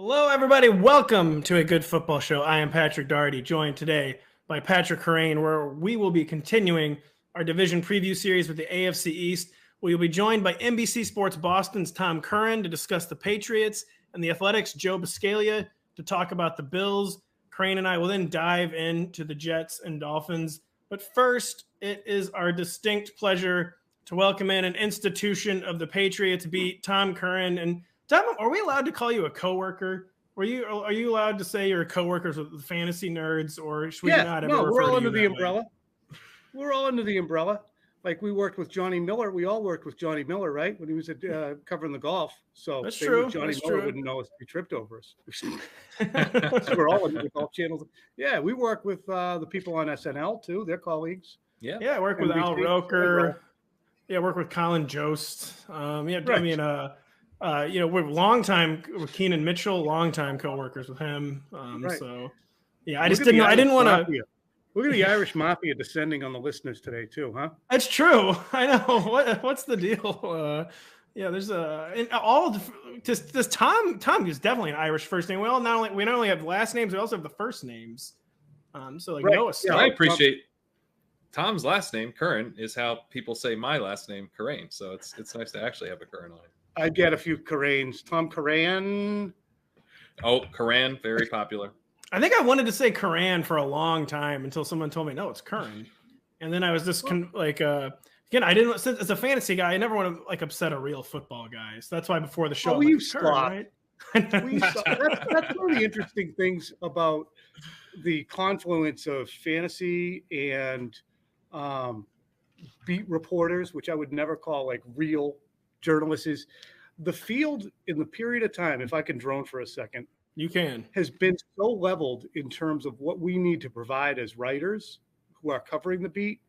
Hello, everybody. Welcome to A Good Football Show. I am Patrick Daugherty, joined today by Patrick Kerrane, where we will be continuing our division preview series with the AFC East. We will be joined by NBC Sports Boston's Tom Curran to discuss the Patriots, and the Athletics' Joe Buscaglia to talk about the Bills. Kerrane and I will then dive into the Jets and Dolphins. But first, it is our distinct pleasure to welcome in an institution of the Patriots beat, Tom Curran. And Tom, are we allowed to call you a coworker? Are you allowed to say you're coworkers with the fantasy nerds, or should we not ever refer we're all to under you the that umbrella. way? We're all under the umbrella. Like we worked with Johnny Miller. We all worked with Johnny Miller, right? When he was covering the golf. So That's true. Johnny That's Miller true. wouldn't know us if he tripped over us. So we're all under the golf channels. Yeah, we work with the people on SNL too. They're colleagues. Yeah, I work with NBC, Al Roker. Yeah, I work with Colin Jost. Right. I mean, we're Keenan Mitchell, longtime coworkers with him. Right. So, yeah, I didn't want to. Look at the Irish Mafia descending on the listeners today too, huh? That's true. I know. What's the deal? There's Tom is definitely an Irish first name. We not only have last names, we also have the first names. Noah. Yeah, I appreciate Tom's last name, Curran, is how people say my last name, Kerrane. So it's nice to actually have a Curran on it. I get a few Kerranes. Tom Curran. Oh, Curran, very popular. I think I wanted to say Curran for a long time until someone told me, no, it's Curran. And then I was just again, I didn't, since as a fantasy guy, I never want to upset a real football guy. So that's why before the show, Curran, right? That's one of the interesting things about the confluence of fantasy and beat reporters, which I would never call real journalists, is the field in the period of time, if I can drone for a second, you can, has been so leveled in terms of what we need to provide as writers who are covering the beat.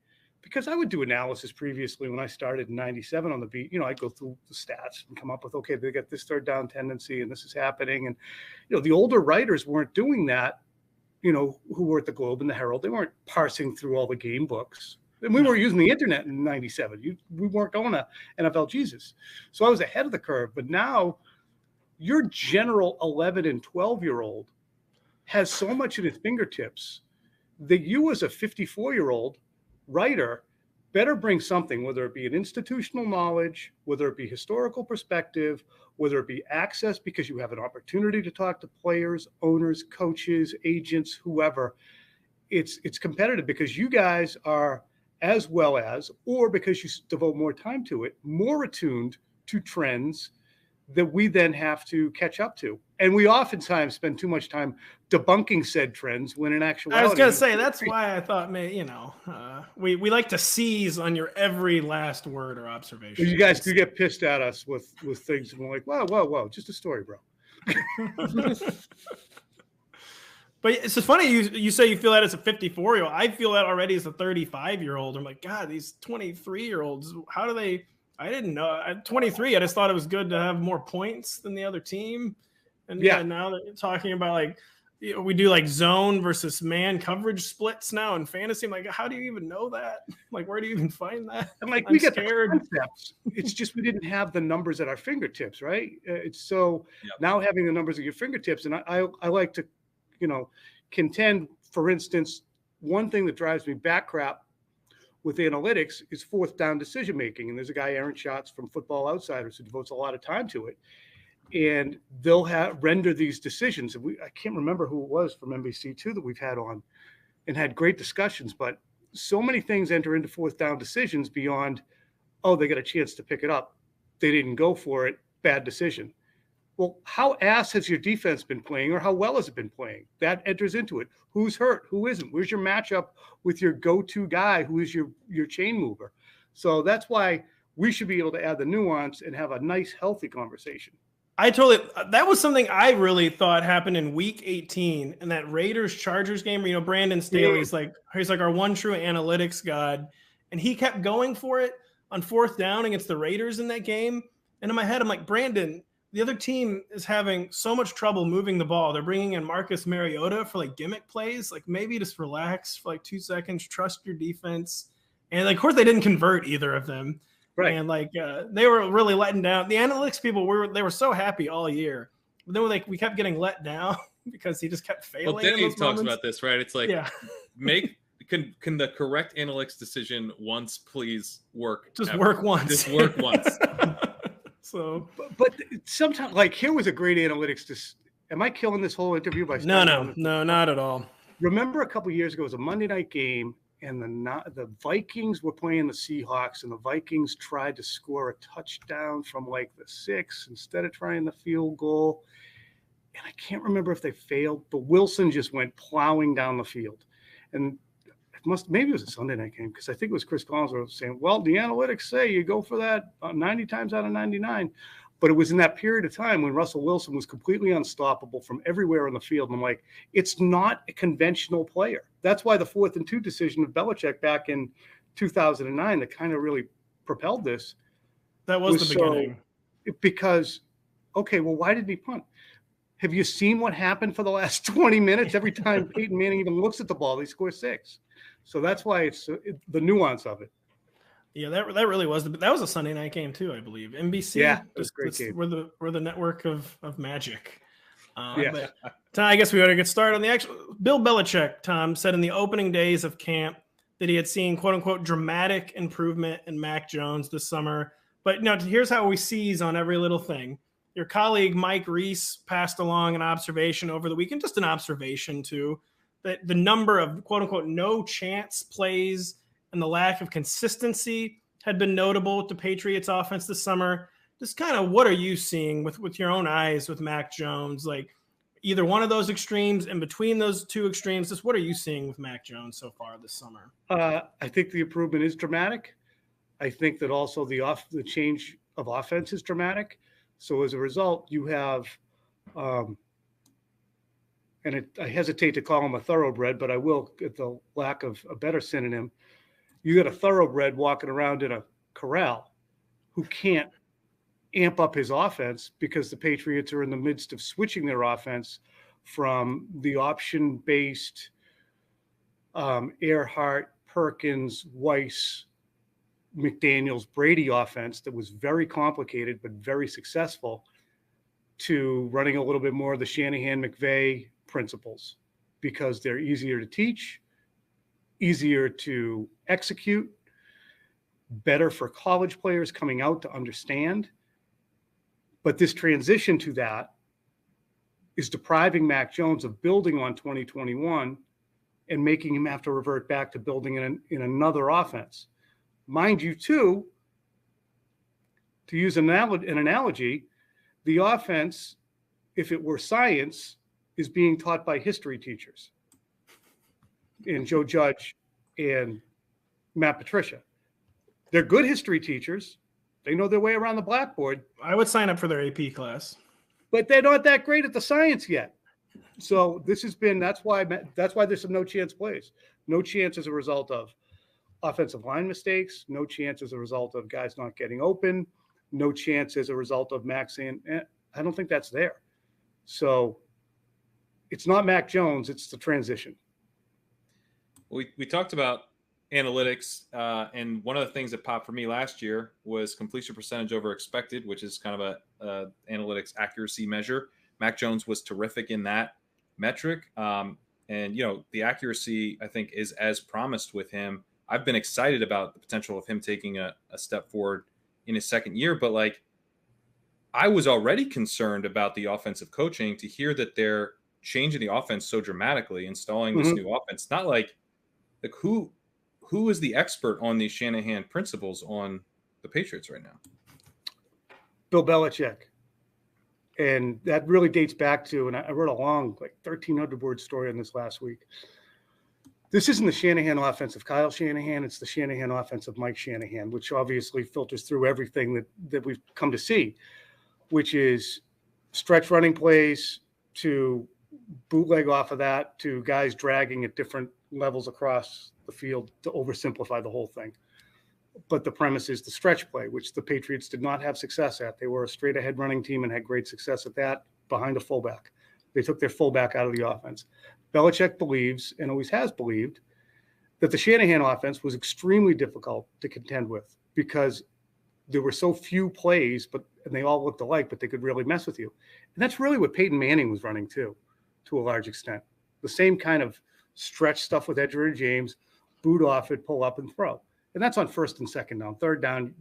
Because I would do analysis previously when I started in 97 on the beat. I'd go through the stats and come up with, okay, they got this third down tendency and this is happening. And, the older writers weren't doing that, who were at the Globe and the Herald. They weren't parsing through all the game books. And we weren't using the internet in 97. We weren't going to NFL Jesus. So I was ahead of the curve. But now your general 11 and 12-year-old has so much at his fingertips that you as a 54-year-old writer better bring something, whether it be an institutional knowledge, whether it be historical perspective, whether it be access because you have an opportunity to talk to players, owners, coaches, agents, whoever. It's competitive because you guys are, as well as, or because you devote more time to it, more attuned to trends that we then have to catch up to. And we oftentimes spend too much time debunking said trends when in actuality. I was going to say, that's why I thought, we like to seize on your every last word or observation. You guys do get pissed at us with things and we're like, whoa, just a story, bro. But it's just funny you say you feel that as a 54-year-old. I feel that already as a 35-year-old. I'm like, God, these 23-year-olds, how do they – I didn't know. At 23, I just thought it was good to have more points than the other team. And now they're talking about we do zone versus man coverage splits now in fantasy. I'm like, how do you even know that? Where do you even find that? And we get scared. The concepts. It's just we didn't have the numbers at our fingertips, right? It's so now having the numbers at your fingertips. And I like to, contend, for instance, one thing that drives me back crap with analytics is fourth down decision making. And there's a guy, Aaron Schatz from Football Outsiders, who devotes a lot of time to it. And they'll render these decisions. And I can't remember who it was from NBC2 that we've had on and had great discussions, but so many things enter into fourth down decisions beyond, they got a chance to pick it up. They didn't go for it. Bad decision. Well, how ass has your defense been playing, or how well has it been playing? That enters into it. Who's hurt? Who isn't? Where's your matchup with your go-to guy who is your chain mover? So that's why we should be able to add the nuance and have a nice, healthy conversation. That was something I really thought happened in week 18 in that Raiders-Chargers game where, Brandon Staley's he's our one true analytics god. And he kept going for it on fourth down against the Raiders in that game. And in my head, I'm like, Brandon, the other team is having so much trouble moving the ball. They're bringing in Marcus Mariota for gimmick plays. Maybe just relax for 2 seconds, trust your defense. And of course they didn't convert either of them. Right. And they were really letting down. The analytics people they were so happy all year But then we kept getting let down because he just kept failing. Well, Denny talks about this, right? It's like, can the correct analytics decision once please work? Just work once. Just work once. So, but sometimes, like, here was a great analytics. Am I killing this whole interview by no, not at all. Remember a couple of years ago, it was a Monday night game, and the Vikings were playing the Seahawks, and the Vikings tried to score a touchdown from like the 6 instead of trying the field goal. And I can't remember if they failed, but Wilson just went plowing down the field. And maybe it was a Sunday night game, because I think it was Chris Collins was saying, well, the analytics say you go for that 90 times out of 99. But it was in that period of time when Russell Wilson was completely unstoppable from everywhere on the field. And I'm like, it's not a conventional player. That's why the 4th and 2 decision of Belichick back in 2009 that kind of really propelled this. That was the beginning. Because, okay, well, why did he punt? Have you seen what happened for the last 20 minutes? Every time Peyton Manning even looks at the ball, he scores 6. So that's why it's the nuance of it. Yeah, that really was that was a Sunday night game too, I believe. NBC, yeah, it was a great game. We're the network of magic. But I guess we ought to get started on the actual. Bill Belichick, Tom, said in the opening days of camp that he had seen "quote unquote" dramatic improvement in Mac Jones this summer. But here's how we seize on every little thing. Your colleague Mike Reese passed along an observation over the weekend, just an observation too, that the number of "quote unquote" no chance plays and the lack of consistency had been notable with the Patriots offense this summer. Just kind of what are you seeing with your own eyes with Mac Jones? Like either one of those extremes, and between those two extremes, just what are you seeing with Mac Jones so far this summer? I think the improvement is dramatic. I think that also the change of offense is dramatic. So as a result, you have, I hesitate to call him a thoroughbred, but I will at the lack of a better synonym. You got a thoroughbred walking around in a corral who can't amp up his offense because the Patriots are in the midst of switching their offense from the option-based Earhart, Perkins, Weiss, McDaniels, Brady offense that was very complicated but very successful to running a little bit more of the Shanahan-McVay principles because they're easier to teach, easier to execute, better for college players coming out to understand. But this transition to that is depriving Mac Jones of building on 2021 and making him have to revert back to building in another offense. Mind you, too, to use an analogy, the offense, if it were science, is being taught by history teachers. And Joe Judge and Matt Patricia. They're good history teachers. They know their way around the blackboard. I would sign up for their AP class. But they're not that great at the science yet. So that's why there's some no chance plays. No chance as a result of offensive line mistakes. No chance as a result of guys not getting open. No chance as a result of Mac saying, I don't think that's there. So it's not Mac Jones. It's the transition. We talked about analytics, and one of the things that popped for me last year was completion percentage over expected, which is kind of a analytics accuracy measure. Mac Jones was terrific in that metric, and the accuracy I think is as promised with him. I've been excited about the potential of him taking a step forward in his second year, but I was already concerned about the offensive coaching to hear that they're changing the offense so dramatically, installing this new offense. Not like who is the expert on these Shanahan principles on the Patriots right now? Bill Belichick. And that really dates back to, and I wrote a long, 1,300 word story on this last week. This isn't the Shanahan offense of Kyle Shanahan. It's the Shanahan offense of Mike Shanahan, which obviously filters through everything that we've come to see, which is stretch running plays to bootleg off of that to guys dragging at different levels across the field to oversimplify the whole thing. But the premise is the stretch play, which the Patriots did not have success at. They were a straight ahead running team and had great success at that behind a fullback. They took their fullback out of the offense. Belichick believes, and always has believed, that the Shanahan offense was extremely difficult to contend with because there were so few plays, and they all looked alike, but they could really mess with you. And that's really what Peyton Manning was running too, to a large extent. The same kind of stretch stuff with Edgerrin James, boot off it, pull up and throw. And that's on first and second down. Third down,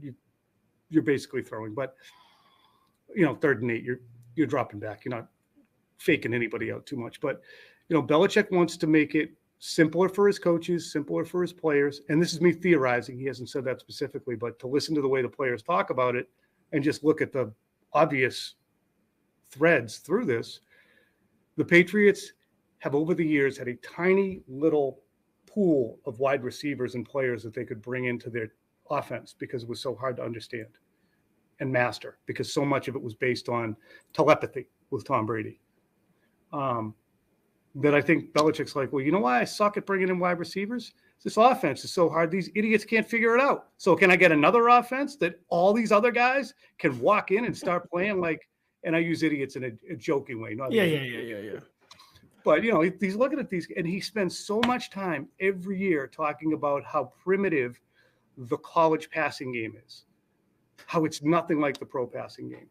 you're basically throwing. But, third and 8, you're dropping back. You're not faking anybody out too much. But, Belichick wants to make it simpler for his coaches, simpler for his players. And this is me theorizing. He hasn't said that specifically, but to listen to the way the players talk about it and just look at the obvious threads through this, the Patriots have over the years had a tiny little pool of wide receivers and players that they could bring into their offense because it was so hard to understand and master, because so much of it was based on telepathy with Tom Brady. That I think Belichick's like, well, you know why I suck at bringing in wide receivers? This offense is so hard. These idiots can't figure it out. So can I get another offense that all these other guys can walk in and start playing like, and I use idiots in a joking way. Not Yeah. But, he's looking at these, and he spends so much time every year talking about how primitive the college passing game is, how it's nothing like the pro passing game.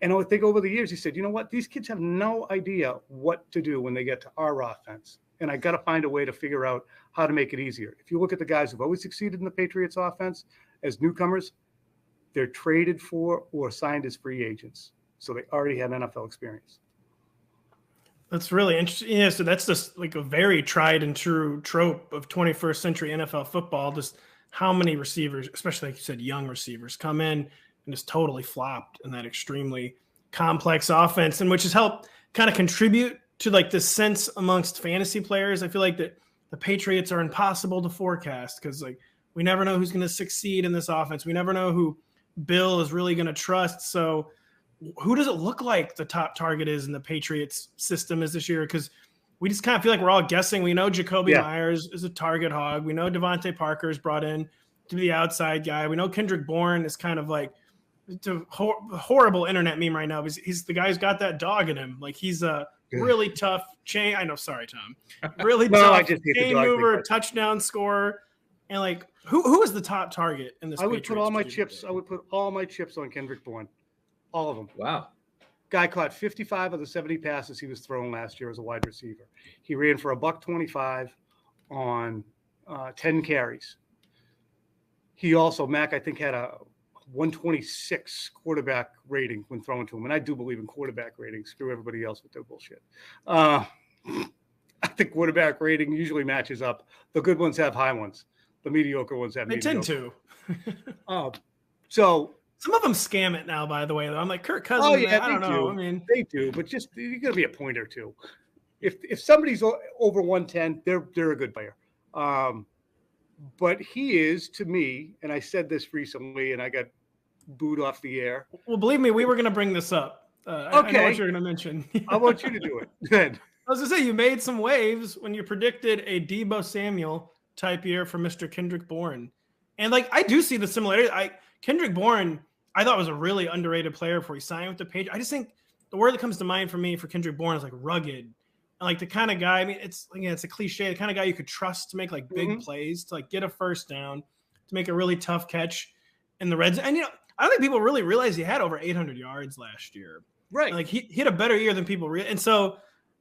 And I think over the years, he said, you know what? These kids have no idea what to do when they get to our offense. And I got to find a way to figure out how to make it easier. If you look at the guys who've always succeeded in the Patriots offense as newcomers, they're traded for or signed as free agents. So they already had NFL experience. That's really interesting. Yeah, so that's just like a very tried and true trope of 21st century NFL football. Just how many receivers, especially like you said, young receivers, come in and just totally flopped in that extremely complex offense, and which has helped kind of contribute to like this sense amongst fantasy players. I feel like that the Patriots are impossible to forecast because like we never know who's going to succeed in this offense. We never know who Bill is really going to trust. So who does it look like the top target is in the Patriots system is this year? Because we just kind of feel like we're all guessing. We know Jacoby Myers is a target hog. We know Devontae Parker is brought in to be the outside guy. We know Kendrick Bourne is kind of like it's a horrible internet meme right now. Because he's the guy who's got that dog in him. Like he's a really tough chain. I know. Sorry, Tom. Really tough chain mover, touchdown scorer. And like, who is the top target in this? I would put all my chips. I would put all my chips on Kendrick Bourne. All of them. Wow. Guy caught 55 of the 70 passes he was throwing last year as a wide receiver. He ran for $125 on 10 carries. He also, Mac, I think, had a 126 quarterback rating when throwing to him. And I do believe in quarterback ratings. Screw everybody else with their bullshit. I think quarterback rating usually matches up. The good ones have high ones. The mediocre ones have mediocre. They tend to. So some of them scam it now, by the way, though. I'm like Kirk Cousins. Oh, yeah, I don't know. I mean, they do, but just you got to be a point or two. If somebody's over 110, they're a good player. But he is, to me, and I said this recently, and I got booed off the air. Well, believe me, we were going to bring this up. Okay. I know what you're going to mention. I want you to do it. Good. I was going to say, you made some waves when you predicted a Deebo Samuel type year for Mr. Kendrick Bourne. And, like, I do see the similarity. Kendrick Bourne, I thought was a really underrated player before he signed with the Patriots. I just think the word that comes to mind for me for Kendrick Bourne is like rugged. And like the kind of guy, I mean, it's a cliche, the kind of guy you could trust to make like big plays, to like get a first down, to make a really tough catch in the red zone. And, I don't think people really realize he had over 800 yards last year. Right. And, like he had a better year than people realize. And so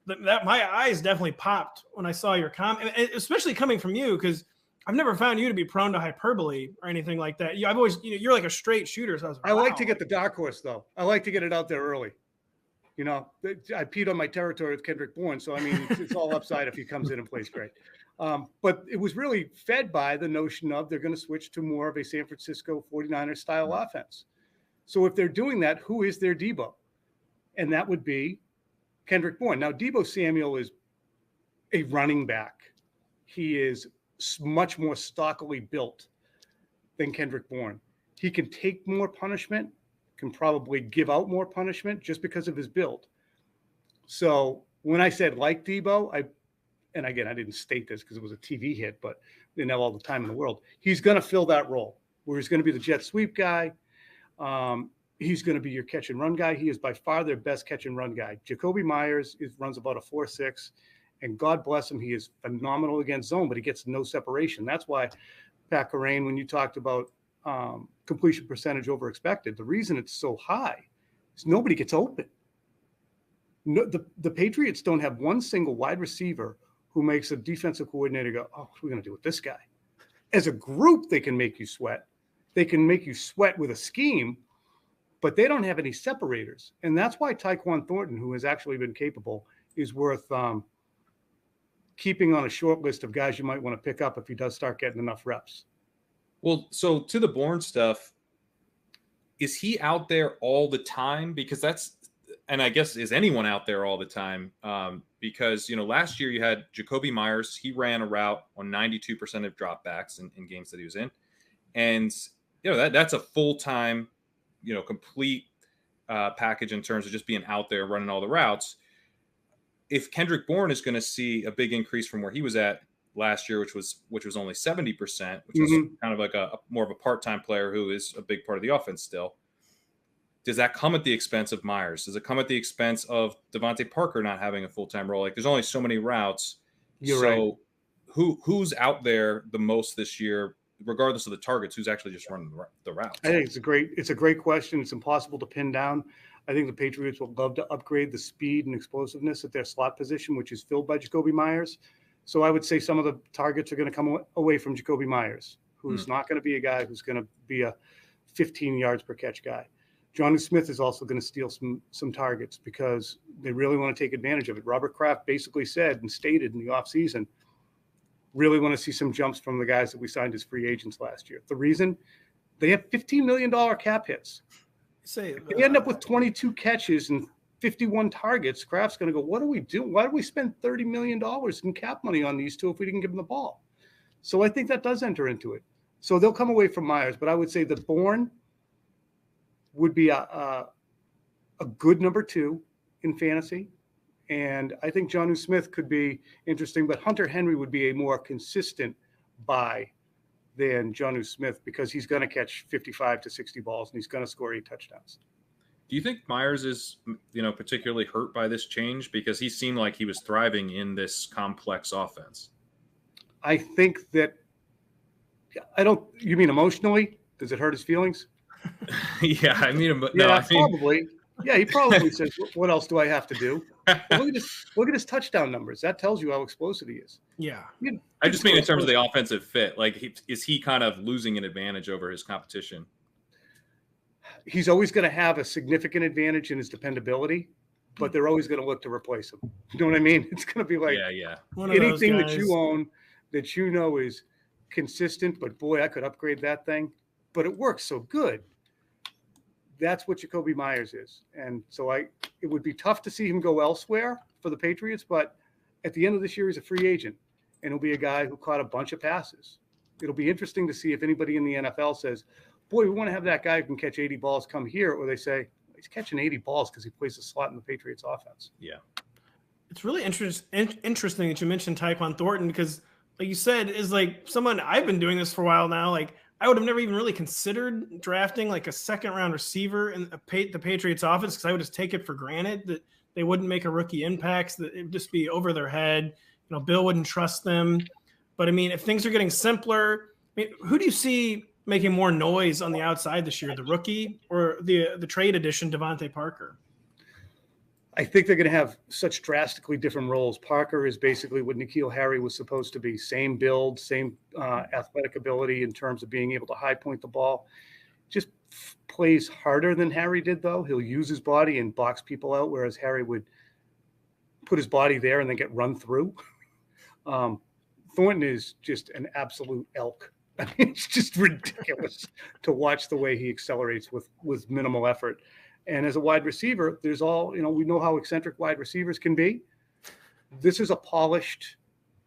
that my eyes definitely popped when I saw your comment, especially coming from you, because I've never found you to be prone to hyperbole or anything like that. I've always, you're like a straight shooter. So I like to get the dark horse, though. I like to get it out there early. I peed on my territory with Kendrick Bourne, so I mean, it's all upside if he comes in and plays great. But it was really fed by the notion of they're going to switch to more of a San Francisco 49ers style offense. So if they're doing that, who is their Deebo? And that would be Kendrick Bourne. Now, Deebo Samuel is a running back. He is much more stockily built than Kendrick Bourne. He can take more punishment, can probably give out more punishment just because of his build. So when I said like Deebo, and again, I didn't state this because it was a TV hit, but didn't have all the time in the world. He's going to fill that role where he's going to be the jet sweep guy. He's going to be your catch and run guy. He is by far their best catch and run guy. Jacoby Myers runs about a 4.6, and God bless him, he is phenomenal against zone, but he gets no separation. That's why, Pat Kerrane, when you talked about completion percentage over expected. The reason it's so high is nobody gets open. No, the Patriots don't have one single wide receiver who makes a defensive coordinator go, oh, what are we going to do with this guy? As a group, they can make you sweat. They can make you sweat with a scheme, but they don't have any separators. And that's why Tyquan Thornton, who has actually been capable, is worth keeping on a short list of guys you might want to pick up if he does start getting enough reps. Well, so to the Bourne stuff, is he out there all the time? Because that's, and I guess, is anyone out there all the time? Because, last year you had Jacoby Myers. He ran a route on 92% of dropbacks in games that he was in. And, that's a full-time, complete package in terms of just being out there running all the routes. If Kendrick Bourne is going to see a big increase from where he was at last year, which was only 70%, which is kind of like a more of a part-time player who is a big part of the offense still. Does that come at the expense of Myers? Does it come at the expense of Devontae Parker not having a full-time role? Like, there's only so many routes. You're right. Who's out there the most this year, regardless of the targets? Who's actually just running the routes? I think it's a great question. It's impossible to pin down. I think the Patriots would love to upgrade the speed and explosiveness at their slot position, which is filled by Jacoby Myers. So I would say some of the targets are going to come away from Jacoby Myers, who's not going to be a guy who's going to be a 15 yards per catch guy. Jonnu Smith is also going to steal some targets because they really want to take advantage of it. Robert Kraft basically said and stated in the offseason, really want to see some jumps from the guys that we signed as free agents last year. The reason, they have $15 million cap hits. If they end up with 22 catches and 51 targets, Kraft's going to go, what do we do? Why do we spend $30 million in cap money on these two if we didn't give them the ball? So I think that does enter into it. So they'll come away from Myers, but I would say that Bourne would be a good number 2 in fantasy. And I think Jonnu Smith could be interesting, but Hunter Henry would be a more consistent buy than Jonnu Smith because he's going to catch 55 to 60 balls and he's going to score 8 touchdowns. Do you think Myers is, particularly hurt by this change? Because he seemed like he was thriving in this complex offense. I think that you mean emotionally? Does it hurt his feelings? Yeah, I mean, probably. Yeah, he probably says, what else do I have to do? Look at his touchdown numbers. That tells you how explosive he is. Yeah. I just mean in terms of the offensive fit. Like, is he kind of losing an advantage over his competition? He's always going to have a significant advantage in his dependability, but they're always going to look to replace him. You know what I mean? It's going to be like anything that you own that is consistent, but boy, I could upgrade that thing. But it works so good. That's what Jacoby Myers is. And so it would be tough to see him go elsewhere for the Patriots, but at the end of this year, he's a free agent, and he'll be a guy who caught a bunch of passes. It'll be interesting to see if anybody in the NFL says, boy, we want to have that guy who can catch 80 balls come here, or they say, he's catching 80 balls because he plays the slot in the Patriots offense. Yeah. It's really interesting that you mentioned Tyquan Thornton because, like you said, is like someone I've been doing this for a while now. Like, I would have never even really considered drafting like a second-round receiver in the Patriots offense because I would just take it for granted that they wouldn't make a rookie impacts, that it would just be over their head. Bill wouldn't trust them. But, I mean, if things are getting simpler, who do you see making more noise on the outside this year, the rookie or the trade addition, Devontae Parker? I think they're going to have such drastically different roles. Parker is basically what N'Keal Harry was supposed to be. Same build, same athletic ability in terms of being able to high point the ball. Just plays harder than Harry did, though. He'll use his body and box people out, whereas Harry would put his body there and then get run through. Thornton is just an absolute elk. I mean, it's just ridiculous to watch the way he accelerates with minimal effort. And as a wide receiver, there's we know how eccentric wide receivers can be. This is a polished,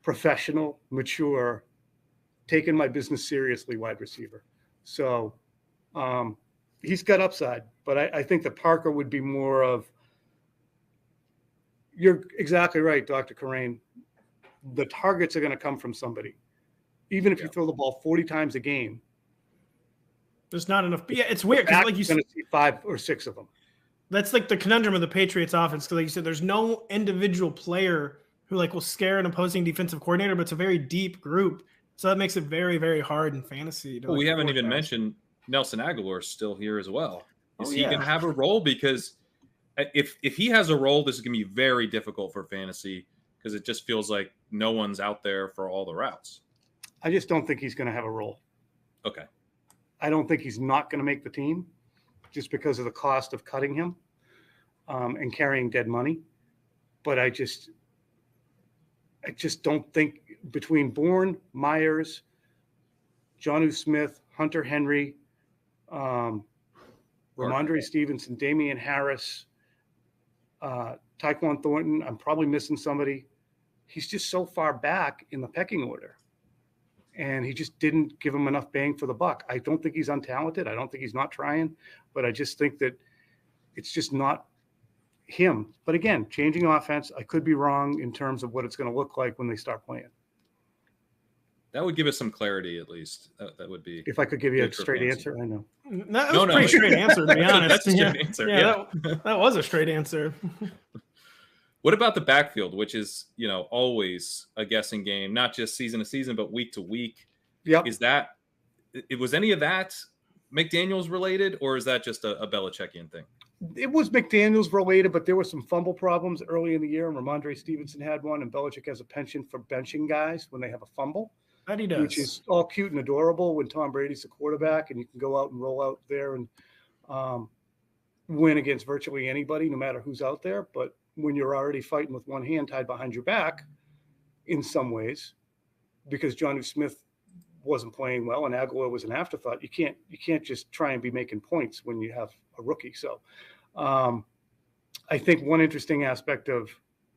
professional, mature, taking my business seriously wide receiver. So he's got upside, but I think that Parker would be more of, you're exactly right, Dr. Kerrane. The targets are going to come from somebody. Even if you throw the ball 40 times a game, there's not enough. But yeah, it's weird because like you said, 5 or 6 of them. That's like the conundrum of the Patriots offense. Because like you said, there's no individual player who will scare an opposing defensive coordinator, but it's a very deep group. So that makes it very, very hard in fantasy. We haven't even mentioned Nelson Aguilar is still here as well. Is he yeah. going to have a role? Because if he has a role, this is going to be very difficult for fantasy because it just feels like no one's out there for all the routes. I just don't think he's going to have a role. Okay. I don't think he's not going to make the team just because of the cost of cutting him and carrying dead money. But I just don't think between Bourne, Myers, Jonnu Smith, Hunter Henry, Ramondre Stevenson, Damian Harris, Tyquan Thornton, I'm probably missing somebody. He's just so far back in the pecking order. And he just didn't give him enough bang for the buck. I don't think he's untalented. I don't think he's not trying. But I just think that it's just not him. But again, changing offense, I could be wrong in terms of what it's going to look like when they start playing. That would give us some clarity, at least. That would be. If I could give you a straight answer, I know. That was a pretty straight answer, to be honest. That's a straight answer. Yeah. That was a straight answer. What about the backfield, which is, always a guessing game, not just season to season, but week to week? Yep. Was any of that McDaniels related, or is that just a Belichickian thing? It was McDaniels related, but there were some fumble problems early in the year, and Ramondre Stevenson had one, and Belichick has a penchant for benching guys when they have a fumble. That he does. Which is all cute and adorable when Tom Brady's the quarterback and you can go out and roll out there and win against virtually anybody, no matter who's out there. But when you're already fighting with one hand tied behind your back, in some ways, because Jonnu Smith wasn't playing well and Aguilar was an afterthought, you can't just try and be making points when you have a rookie. So I think one interesting aspect of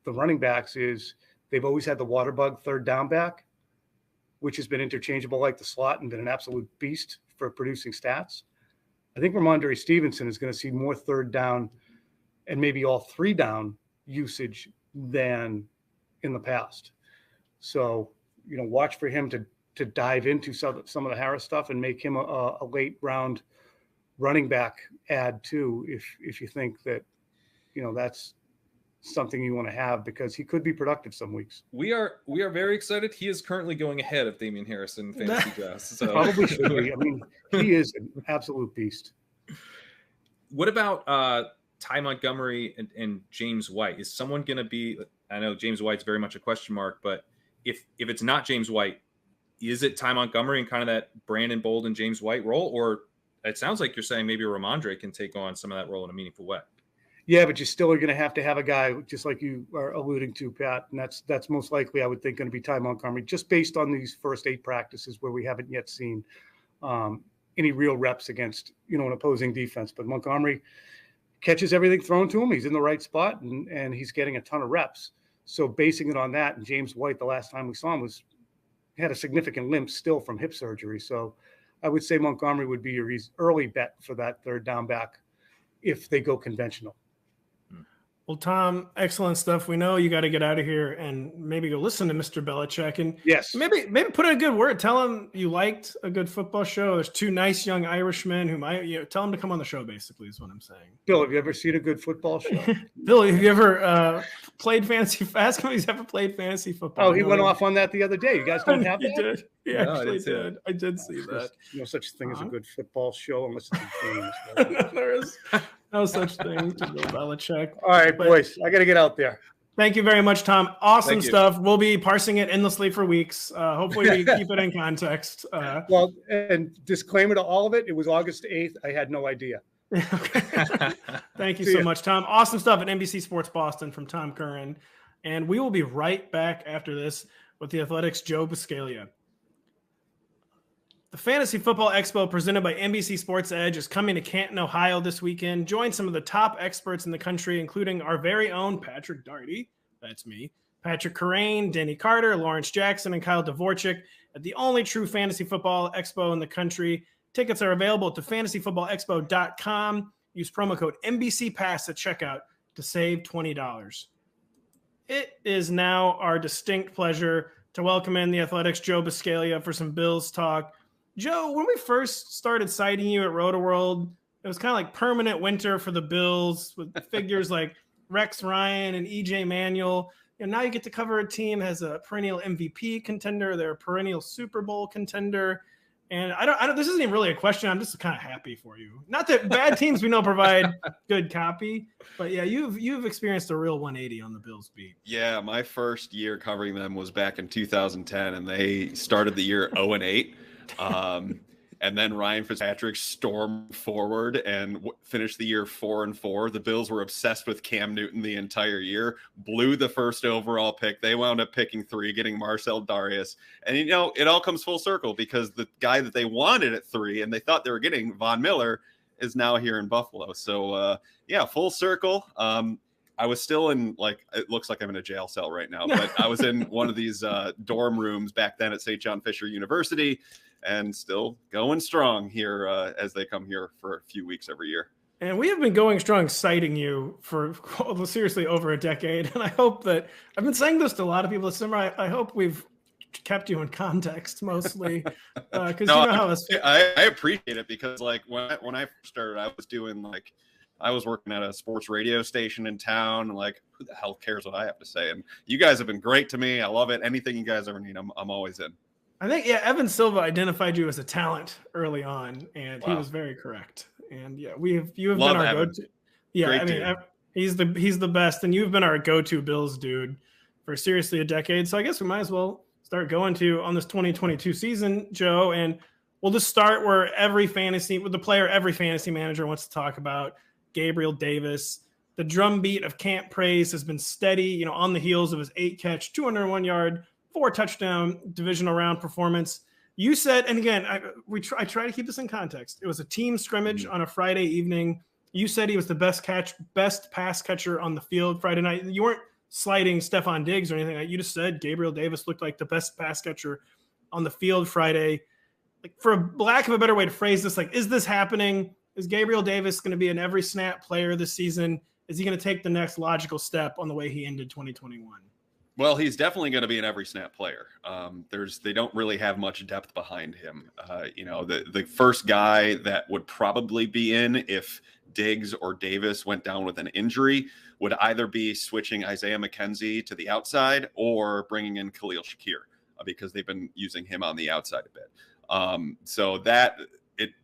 the running backs is they've always had the water bug third down back, which has been interchangeable like the slot and been an absolute beast for producing stats. I think Ramondre Stevenson is going to see more third down and maybe all three down usage than in the past. So, watch for him to dive into some of the Harris stuff and make him a late round running back add too, if you think that, that's something you want to have, because he could be productive some weeks. We are very excited. He is currently going ahead of Damian Harris in fantasy drafts. So probably should be. I mean, he is an absolute beast. What about Ty Montgomery and James White? Is someone going to be? I know James White's very much a question mark, but if it's not James White, is it Ty Montgomery and kind of that Brandon Bolden, James White role, or it sounds like you're saying maybe Ramondre can take on some of that role in a meaningful way? Yeah, but you still are going to have a guy just like you are alluding to, Pat, and that's most likely, I would think, going to be Ty Montgomery, just based on these first 8 practices where we haven't yet seen any real reps against an opposing defense. But Montgomery catches everything thrown to him. He's in the right spot, and he's getting a ton of reps. So basing it on that, and James White, the last time we saw him, had a significant limp still from hip surgery. So I would say Montgomery would be your early bet for that third down back if they go conventional. Well, Tom, excellent stuff. We know you got to get out of here and maybe go listen to Mr. Belichick, and yes, maybe put in a good word. Tell him you liked a good football show. There's 2 nice young Irishmen who might, tell him to come on the show. Basically, is what I'm saying. Bill, have you ever seen a good football show? Bill, have you ever played fantasy? Ask him if he's ever played fantasy football. Oh, he went off on that the other day. You guys don't have that? He did. He actually did. did. I did see that. No such thing as a good football show unless it's a game. There is no such thing to Bill Belichick. All right, boys, I got to get out there. Thank you very much, Tom. Awesome stuff. We'll be parsing it endlessly for weeks. Hopefully we keep it in context. Well, and disclaimer to all of it, it was August 8th. I had no idea. Thank you so much, Tom. Awesome stuff at NBC Sports Boston from Tom Curran. And we will be right back after this with the Athletics' Joe Buscaglia. The Fantasy Football Expo presented by NBC Sports EDGE is coming to Canton, Ohio this weekend. Join some of the top experts in the country, including our very own Patrick Daugherty, that's me, Patrick Kerrane, Denny Carter, Lawrence Jackson, and Kyle Dvorak at the only true Fantasy Football Expo in the country. Tickets are available at thefantasyfootballexpo.com. Use promo code NBCPass at checkout to save $20. It is now our distinct pleasure to welcome in the Athletics' Joe Buscaglia for some Bills talk. Joe, when we first started citing you at RotoWorld, it was kind of like permanent winter for the Bills with figures like Rex Ryan and EJ Manuel. Now you get to cover a team that has a perennial MVP contender. They're a perennial Super Bowl contender. And I don't, this isn't even really a question. I'm just kind of happy for you. Not that bad teams we know provide good copy, but yeah, you've experienced a real 180 on the Bills beat. Yeah, my first year covering them was back in 2010, and they started the year 0-8. And then Ryan Fitzpatrick stormed forward and finished the year 4-4. The Bills were obsessed with Cam Newton the entire year, blew the first overall pick. They wound up picking 3, getting Marcel Darius. And, it all comes full circle because the guy that they wanted at 3 and they thought they were getting, Von Miller, is now here in Buffalo. So, full circle. I was still in, it looks like I'm in a jail cell right now, but I was in one of these dorm rooms back then at St. John Fisher University, and still going strong here as they come here for a few weeks every year. And we have been going strong citing you for seriously over a decade. And I hope that I've been saying this to a lot of people this summer. I hope we've kept you in context mostly. Because how this. I appreciate it because when I first started, I was working at a sports radio station in town. Who the hell cares what I have to say? And you guys have been great to me. I love it. Anything you guys ever need, I'm always in. I think, Evan Silva identified you as a talent early on, and he was very correct. And you have love been our Evan. go-to. Yeah, Great he's the best, and you've been our go-to Bills dude for seriously a decade. So I guess we might as well start going on this 2022 season, Joe, and we'll just start where every fantasy manager wants to talk about. Gabriel Davis. The drumbeat of camp praise has been steady, on the heels of his 8-catch, 201-yard, 4-touchdown divisional round performance. You said, and again, I try to keep this in context. It was a team scrimmage on a Friday evening. You said he was the best pass catcher on the field Friday night. You weren't slighting Stephon Diggs or anything. You just said Gabriel Davis looked like the best pass catcher on the field Friday. For lack of a better way to phrase this, is this happening? Is Gabriel Davis going to be an every snap player this season? Is he going to take the next logical step on the way he ended 2021? Well, he's definitely going to be an every snap player. They don't really have much depth behind him. The first guy that would probably be in if Diggs or Davis went down with an injury would either be switching Isaiah McKenzie to the outside or bringing in Khalil Shakir because they've been using him on the outside a bit.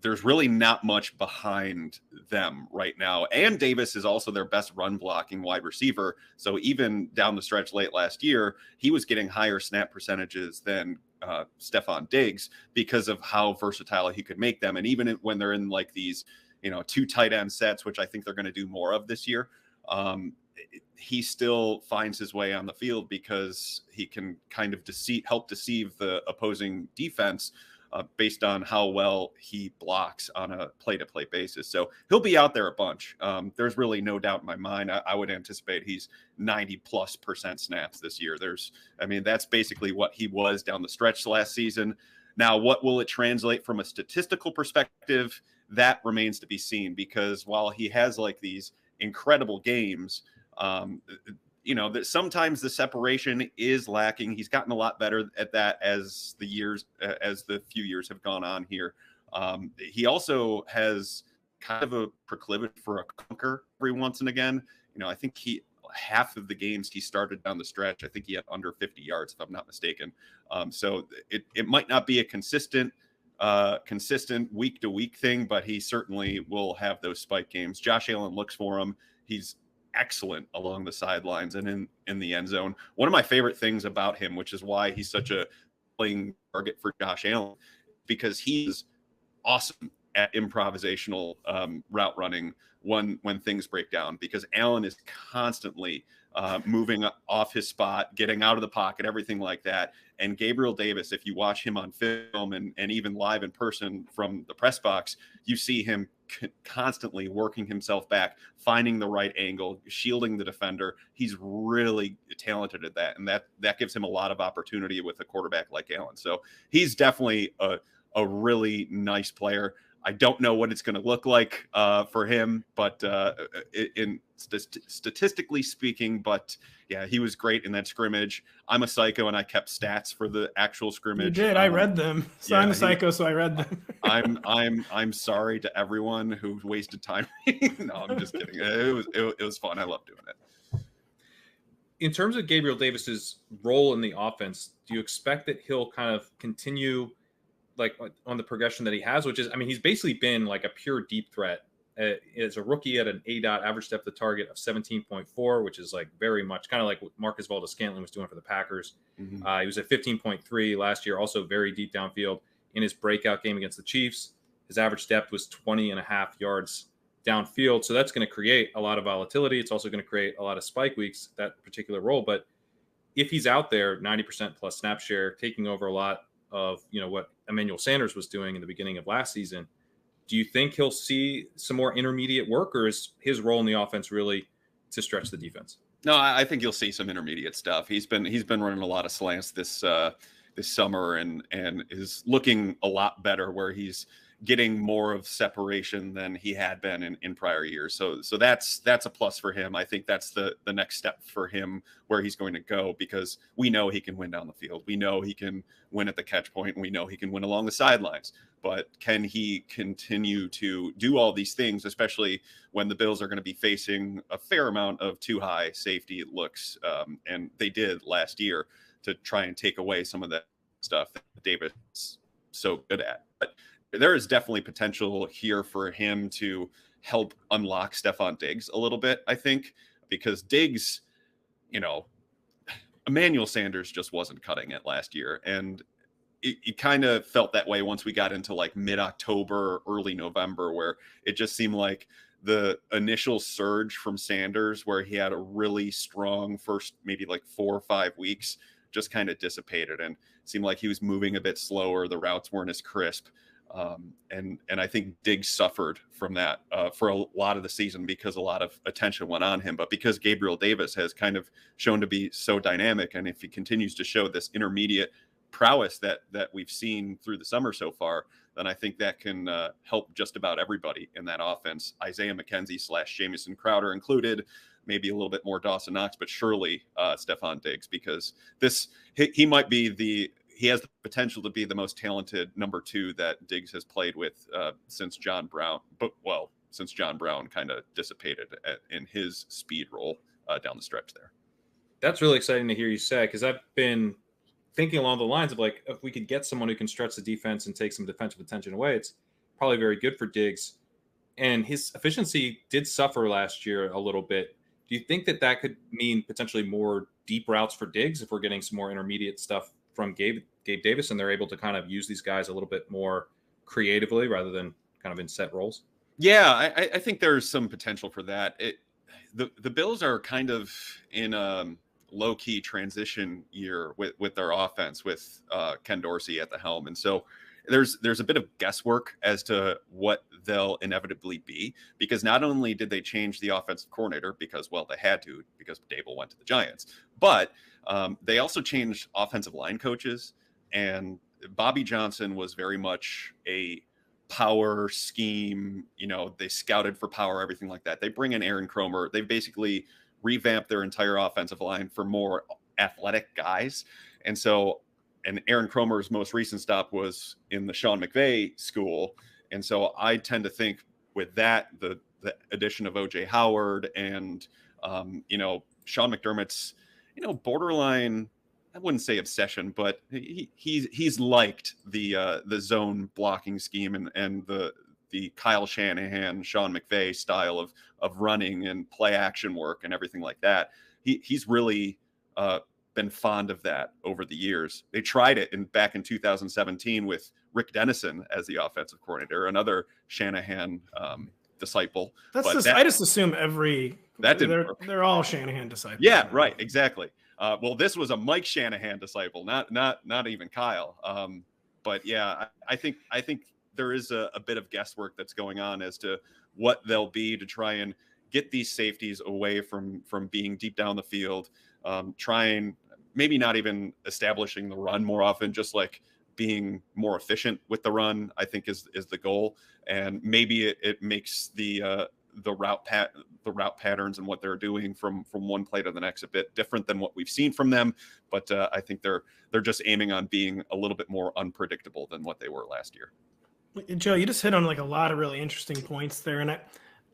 There's really not much behind them right now. And Davis is also their best run blocking wide receiver. So even down the stretch late last year, he was getting higher snap percentages than Stephon Diggs because of how versatile he could make them. And even when they're in these, 2 tight end sets, which I think they're going to do more of this year, he still finds his way on the field because he can kind of help deceive the opposing defense based on how well he blocks on a play-to-play basis. So he'll be out there a bunch. There's really no doubt in my mind. I would anticipate he's 90+% snaps this year. That's basically what he was down the stretch last season. Now, what will it translate from a statistical perspective? That remains to be seen because while he has like these incredible games, that sometimes the separation is lacking. He's gotten a lot better at that as the few years have gone on here. He also has kind of a proclivity for a clunker every once and again. I think half of the games he started down the stretch, I think he had under 50 yards, if I'm not mistaken. So it might not be a consistent week to week thing, but he certainly will have those spike games. Josh Allen looks for him. He's excellent along the sidelines and in the end zone. One of my favorite things about him, which is why he's such a playing target for Josh Allen, because he's awesome at improvisational route running when things break down, because Allen is constantly moving off his spot, getting out of the pocket, everything like that. And Gabriel Davis, if you watch him on film and even live in person from the press box, you see him constantly working himself back, finding the right angle, shielding the defender. He's really talented at that. And that gives him a lot of opportunity with a quarterback like Allen. So he's definitely a really nice player. I don't know what it's going to look like for him, but statistically speaking, but yeah, he was great in that scrimmage. I'm a psycho, and I kept stats for the actual scrimmage. You did. I read them. So yeah, I'm a psycho, so I read them. I'm sorry to everyone who wasted time. No, I'm just kidding. It was fun. I love doing it. In terms of Gabriel Davis's role in the offense, do you expect that he'll kind of continue like on the progression that he has, which is, I mean, he's basically been like a pure deep threat. As a rookie at an ADOT average depth of target of 17.4, which is like very much kind of like what Marcus Valdes-Scantling was doing for the Packers. He was at 15.3 last year, also very deep downfield. In his breakout game against the Chiefs, his average depth was 20.5 yards downfield. So that's going to create a lot of volatility. It's also going to create a lot of spike weeks, that particular role. But if he's out there 90% plus snap share, taking over a lot of, what Emmanuel Sanders was doing in the beginning of last season, do you think he'll see some more intermediate work, or is his role in the offense really to stretch the defense? No, I think you'll see some intermediate stuff. He's been running a lot of slants this summer and is looking a lot better, where he's getting more of separation than he had been in prior years. So that's a plus for him. I think that's the next step for him, where he's going to go, because we know he can win down the field. We know he can win at the catch point, and we know he can win along the sidelines. But can he continue to do all these things, especially when the Bills are going to be facing a fair amount of too high safety looks? And they did last year, to try and take away some of that stuff that Davis is so good at. But there is definitely potential here for him to help unlock Stephon Diggs a little bit, I think, because Diggs, Emmanuel Sanders just wasn't cutting it last year. And it kind of felt that way once we got into like mid-October, early November, where it just seemed like the initial surge from Sanders, where he had a really strong first maybe like 4 or 5 weeks, just kind of dissipated and seemed like he was moving a bit slower. The routes weren't as crisp. And I think Diggs suffered from that for a lot of the season, because a lot of attention went on him. But because Gabriel Davis has kind of shown to be so dynamic, and if he continues to show this intermediate prowess that we've seen through the summer so far, then I think that can help just about everybody in that offense. Isaiah McKenzie / Jamison Crowder included, maybe a little bit more Dawson Knox, but surely Stephon Diggs, because he might be he has the potential to be the most talented number 2 that Diggs has played with since John Brown. Since John Brown kind of dissipated in his speed role down the stretch there. That's really exciting to hear you say, because I've been thinking along the lines of like, if we could get someone who can stretch the defense and take some defensive attention away, it's probably very good for Diggs. And his efficiency did suffer last year a little bit. Do you think that could mean potentially more deep routes for Diggs if we're getting some more intermediate stuff from Gabe Davis, and they're able to kind of use these guys a little bit more creatively rather than kind of in set roles? Yeah, I think there's some potential for that. The Bills are kind of in a low-key transition year with their offense, with Ken Dorsey at the helm. And so there's a bit of guesswork as to what they'll inevitably be, because not only did they change the offensive coordinator because, well, they had to, because Dable went to the Giants, but they also changed offensive line coaches. And Bobby Johnson was very much a power scheme. They scouted for power, everything like that. They bring in Aaron Kromer. They basically revamped their entire offensive line for more athletic guys. And Aaron Kromer's most recent stop was in the Sean McVay school. And so I tend to think with that, the addition of OJ Howard and, Sean McDermott's, borderline, I wouldn't say obsession, but he's liked the zone blocking scheme and the Kyle Shanahan, Sean McVay style of running and play action work and everything like that. He's really been fond of that over the years. They tried it back in 2017 with Rick Dennison as the offensive coordinator, another Shanahan disciple. I just assume they're all Shanahan disciples. Yeah, right, exactly. Well, this was a Mike Shanahan disciple, not even Kyle. But yeah, I think there is a bit of guesswork that's going on as to what they'll be, to try and get these safeties away from being deep down the field, trying maybe not even establishing the run more often, just like being more efficient with the run, I think is the goal. And maybe it makes the route patterns and what they're doing from one play to the next a bit different than what we've seen from them. But I think they're just aiming on being a little bit more unpredictable than what they were last year. Joe, you just hit on like a lot of really interesting points there. And I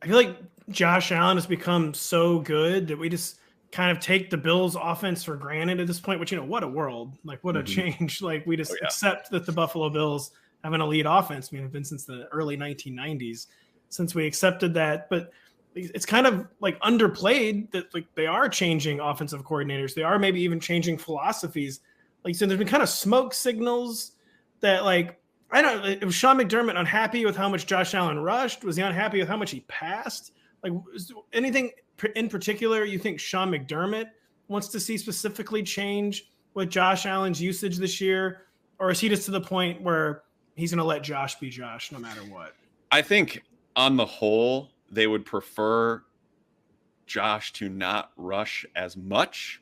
feel like Josh Allen has become so good that we just kind of take the Bills offense for granted at this point, which, what a world, like what a change. Like we just accept that the Buffalo Bills have an elite offense. I mean, it's been since the early 1990s since we accepted that, but it's kind of like underplayed that like they are changing offensive coordinators. They are maybe even changing philosophies. Like, so there's been kind of smoke signals that like, I don't know, was Sean McDermott unhappy with how much Josh Allen rushed? Was he unhappy with how much he passed? Like, anything in particular you think Sean McDermott wants to see specifically change with Josh Allen's usage this year? Or is he just to the point where he's going to let Josh be Josh no matter what? I think on the whole, they would prefer Josh to not rush as much,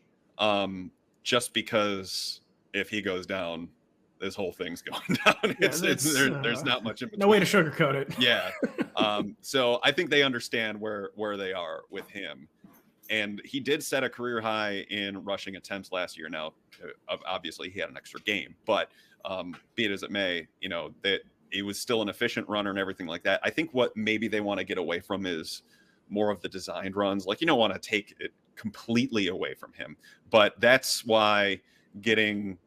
just because if he goes down, this whole thing's going down. There's not much in between. No way to sugarcoat it. Yeah. So I think they understand where they are with him. And he did set a career high in rushing attempts last year. Now, obviously, he had an extra game, but be it as it may, that he was still an efficient runner and everything like that. I think what maybe they want to get away from is more of the designed runs. Like, you don't want to take it completely away from him, but that's why getting,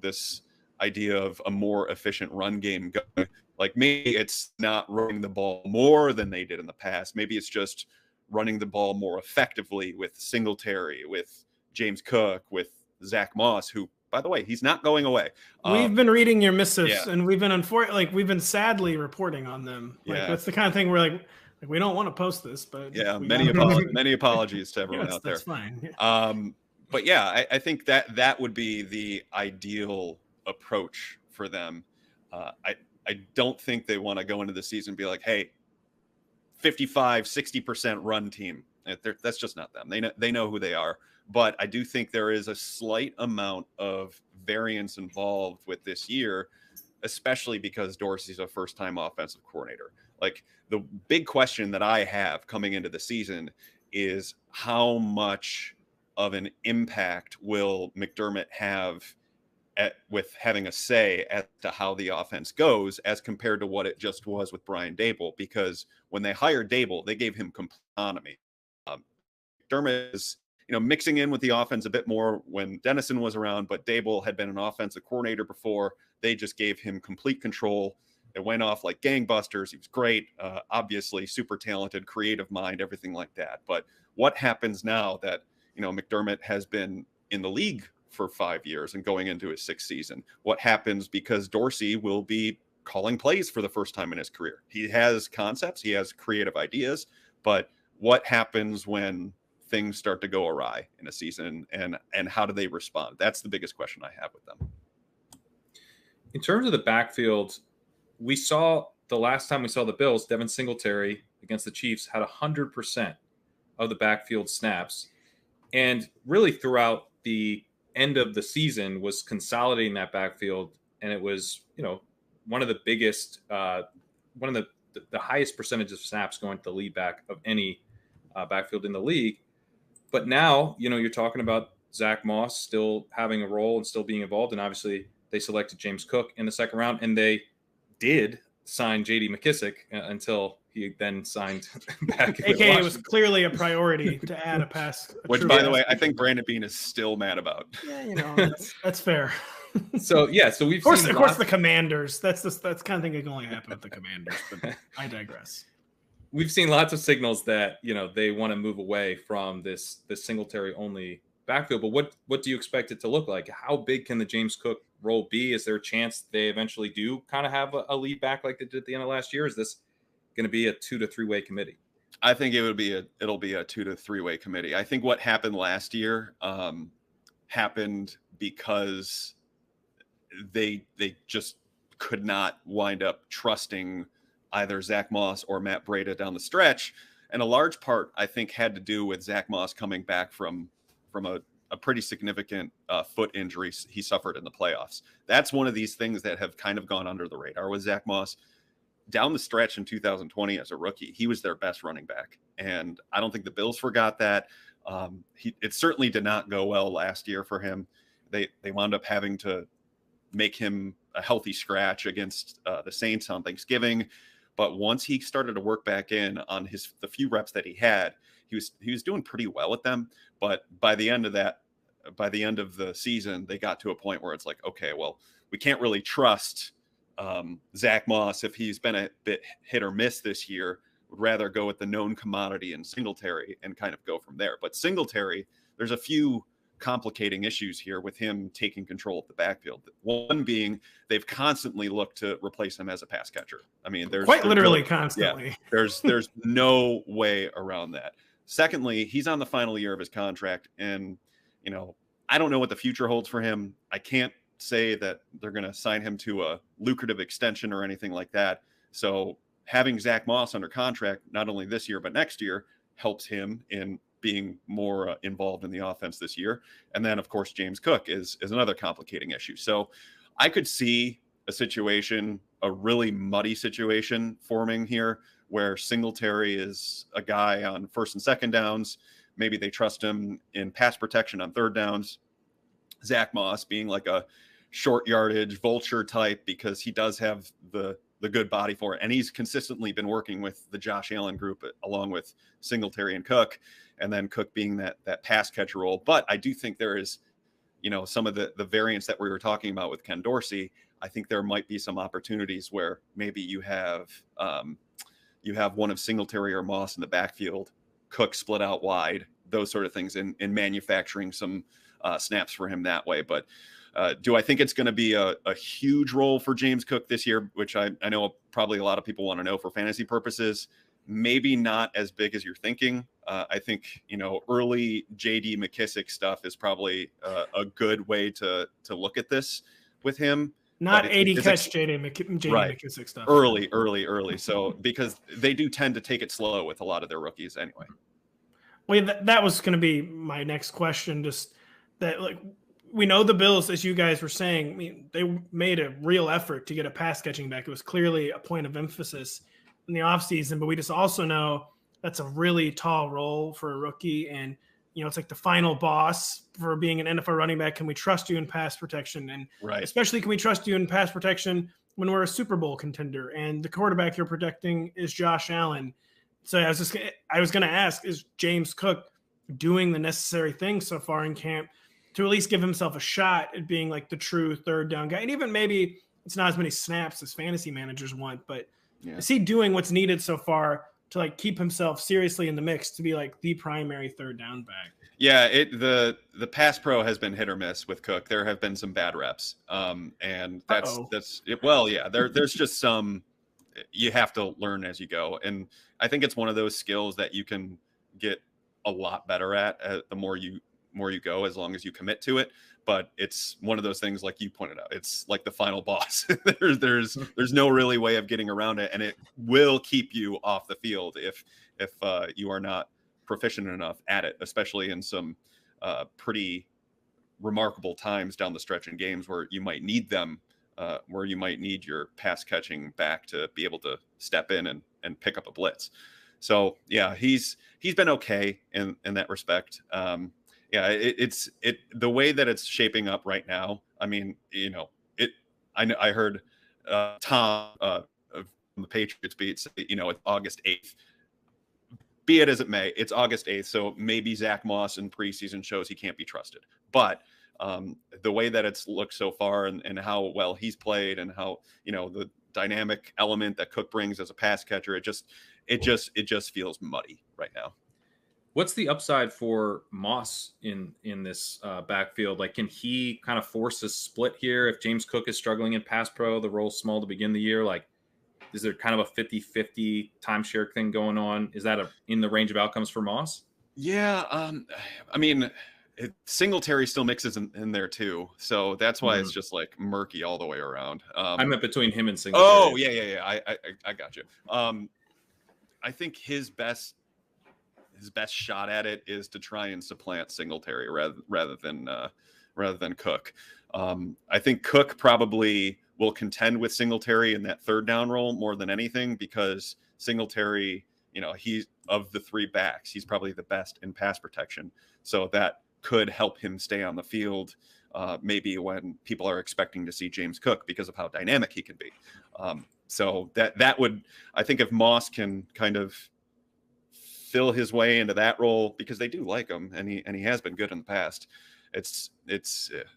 this idea of a more efficient run game going, like maybe it's not running the ball more than they did in the past. Maybe it's just running the ball more effectively with Singletary, with James Cook, with Zach Moss, who, by the way, he's not going away. We've been reading your missives, and we've been sadly reporting on them. Like, that's the kind of thing where like we don't want to post this, but many apologies to everyone out there. That's fine. Yeah. But yeah, I think that would be the ideal approach for them. I don't think they want to go into the season and be like, hey, 55-60% run team. That's just not them. They know who they are. But I do think there is a slight amount of variance involved with this year, especially because Dorsey's a first-time offensive coordinator. Like, the big question that I have coming into the season is how much of an impact will McDermott have with having a say as to how the offense goes as compared to what it just was with Brian Daboll. Because when they hired Daboll, they gave him complete autonomy. McDermott is, mixing in with the offense a bit more when Dennison was around, but Daboll had been an offensive coordinator before. They just gave him complete control. It went off like gangbusters. He was great, obviously super talented, creative mind, everything like that. But what happens now that, McDermott has been in the league for 5 years and going into his sixth season? What happens because Dorsey will be calling plays for the first time in his career? He has concepts, he has creative ideas, but what happens when things start to go awry in a season, and how do they respond? That's the biggest question I have with them. In terms of the backfield, we saw the last time we saw the Bills, Devin Singletary against the Chiefs had 100% of the backfield snaps, and really throughout the end of the season was consolidating that backfield. And it was, one of the biggest, one of the highest percentage of snaps going to the lead back of any backfield in the league. But now, you're talking about Zach Moss still having a role and still being involved. And obviously they selected James Cook in the second round, and they did sign J.D. McKissick until he then signed back. AKA it was clearly a priority to add a pass. Which, by the way, I think Brandon Beane is still mad about. Yeah, that's fair. So we've of course the Commanders. That's kind of thing that can only happen with the Commanders. But I digress. We've seen lots of signals that they want to move away from this Singletary only backfield. But what do you expect it to look like? How big can the James Cook role be? Is there a chance they eventually do kind of have a lead back like they did at the end of last year? Is this going to be a 2 to 3 way committee? I think it'll be a 2 to 3 way committee. I think what happened last year happened because they just could not wind up trusting either Zach Moss or Matt Breida down the stretch. And a large part, I think, had to do with Zach Moss coming back from a pretty significant foot injury he suffered in the playoffs. That's one of these things that have kind of gone under the radar with Zach Moss. Down the stretch in 2020 as a rookie, he was their best running back. And I don't think the Bills forgot that. It certainly did not go well last year for him. They wound up having to make him a healthy scratch against the Saints on Thanksgiving. But once he started to work back in on the few reps that he had, he was doing pretty well with them. But by the end of the season, they got to a point where it's like, okay, well, we can't really trust Zach Moss, if he's been a bit hit or miss this year, would rather go with the known commodity in Singletary and kind of go from there. But Singletary, there's a few complicating issues here with him taking control of the backfield. One being they've constantly looked to replace him as a pass catcher. I mean, there's literally constantly. Yeah, there's no way around that. Secondly, he's on the final year of his contract, and I don't know what the future holds for him. I can't say that they're going to sign him to a lucrative extension or anything like that. So having Zach Moss under contract, not only this year, but next year, helps him in being more involved in the offense this year. And then, of course, James Cook is another complicating issue. So I could see a really muddy situation forming here where Singletary is a guy on first and second downs. Maybe they trust him in pass protection on third downs. Zach Moss being like a short yardage vulture type because he does have the good body for it. And he's consistently been working with the Josh Allen group along with Singletary and Cook, and then Cook being that pass catcher role. But I do think there is, some of the variants that we were talking about with Ken Dorsey. I think there might be some opportunities where maybe you have one of Singletary or Moss in the backfield, Cook split out wide, those sort of things, in manufacturing some snaps for him that way. But do I think it's going to be a huge role for James Cook this year, which I know probably a lot of people want to know for fantasy purposes? Maybe not as big as you're thinking. I think, early JD McKissick stuff is probably a good way to look at this with him. Not 80 catch JD McKissick stuff. Early. So because they do tend to take it slow with a lot of their rookies anyway. Well, that was going to be my next question. Just that, we know the Bills, as you guys were saying, they made a real effort to get a pass catching back. It was clearly a point of emphasis in the offseason, but we just also know that's a really tall role for a rookie. And, it's like the final boss for being an NFL running back. Can we trust you in pass protection? And especially, can we trust you in pass protection when we're a Super Bowl contender? And the quarterback you're protecting is Josh Allen. So I was going to ask, is James Cook doing the necessary things so far in camp to at least give himself a shot at being like the true third down guy? And even maybe it's not as many snaps as fantasy managers want, but is he doing what's needed so far to keep himself seriously in the mix to be the primary third down back? Yeah, the pass pro has been hit or miss with Cook. There have been some bad reps. And that's it. Well, yeah, there's just some you have to learn as you go. And I think it's one of those skills that you can get a lot better at the more you go, as long as you commit to it. But it's one of those things, like you pointed out, it's like the final boss. there's no really way of getting around it, and it will keep you off the field if you are not proficient enough at it, especially in some pretty remarkable times down the stretch in games where you might need them, where you might need your pass catching back to be able to step in and pick up a blitz. So yeah, he's been okay in that respect. Yeah, it's the way that it's shaping up right now. I mean, I heard Tom from the Patriots beat say, it's August 8th. Be it as it may, it's August 8th. So maybe Zach Moss in preseason shows he can't be trusted. But the way that it's looked so far and how well he's played and how, the dynamic element that Cook brings as a pass catcher, it just feels muddy right now. What's the upside for Moss in this backfield? Can he kind of force a split here? If James Cook is struggling in pass pro, the role's small to begin the year, is there kind of a 50-50 timeshare thing going on? Is that in the range of outcomes for Moss? Yeah. I mean, Singletary still mixes in there too. So that's why it's just murky all the way around. I meant between him and Singletary. Oh, yeah. I got you. I think his best shot at it is to try and supplant Singletary rather than Cook. I think Cook probably will contend with Singletary in that third down role more than anything, because Singletary, he's of the three backs, he's probably the best in pass protection. So that could help him stay on the field, maybe when people are expecting to see James Cook because of how dynamic he can be. So that would, I think, if Moss can kind of fill his way into that role, because they do like him and he has been good in the past, it's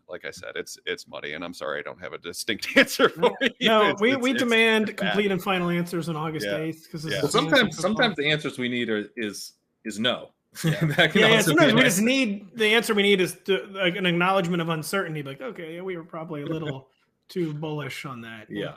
like I said, it's muddy, and I'm sorry I don't have a distinct answer for you. No, we demand complete and final answers on August 8th because well, sometimes the answers we need is no. Yeah. Sometimes we just need the answer we need is like an acknowledgement of uncertainty. Like, okay, we were probably a little too bullish on that. Yeah.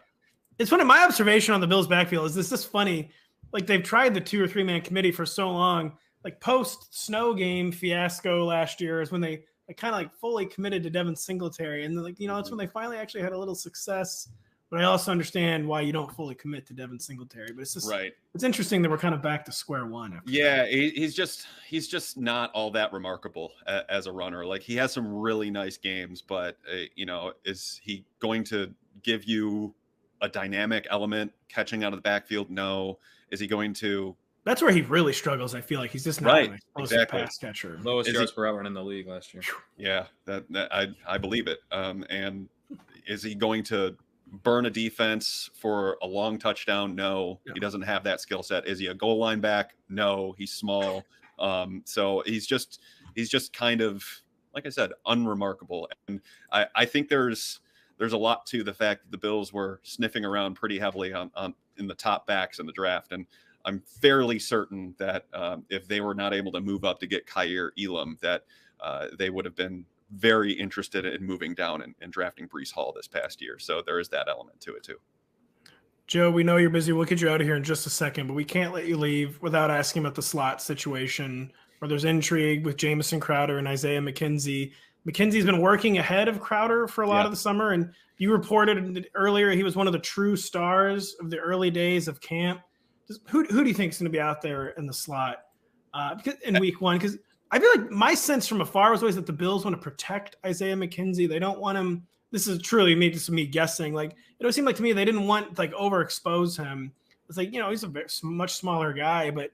It's funny. My observation on the Bills' backfield is this funny. Like they've tried the 2 or 3 man committee for so long. Like post snow game fiasco last year is when they kind of like fully committed to Devin Singletary, and like that's when they finally actually had a little success. But I also understand why you don't fully commit to Devin Singletary. But it's just right. It's interesting that we're kind of back to square one. Yeah, he's just not all that remarkable as a runner. Like he has some really nice games, but is he going to give you a dynamic element catching out of the backfield? No. Is he going to? That's where he really struggles. I feel like he's just not an explosive pass catcher. Lowest yards per hour in the league last year. Yeah, that I believe it. And is he going to burn a defense for a long touchdown? No, he doesn't have that skill set. Is he a goal line back? No, he's small. So he's just kind of, like I said, unremarkable. And I think there's a lot to the fact that the Bills were sniffing around pretty heavily on in the top backs in the draft. And I'm fairly certain that if they were not able to move up to get Kaiir Elam, that they would have been very interested in moving down and drafting Breece Hall this past year. So there is that element to it too. Joe, we know you're busy. We'll get you out of here in just a second, but we can't let you leave without asking about the slot situation where there's intrigue with Jamison Crowder and Isaiah McKenzie. McKenzie's been working ahead of Crowder for a lot of the summer, and you reported earlier he was one of the true stars of the early days of camp. Who do you think is going to be out there in the slot in week one? Because I feel like my sense from afar was always that the Bills want to protect Isaiah McKenzie. They don't want him. This is truly me guessing. Like it would seem like to me they didn't want to overexpose him. It's like he's a much smaller guy, but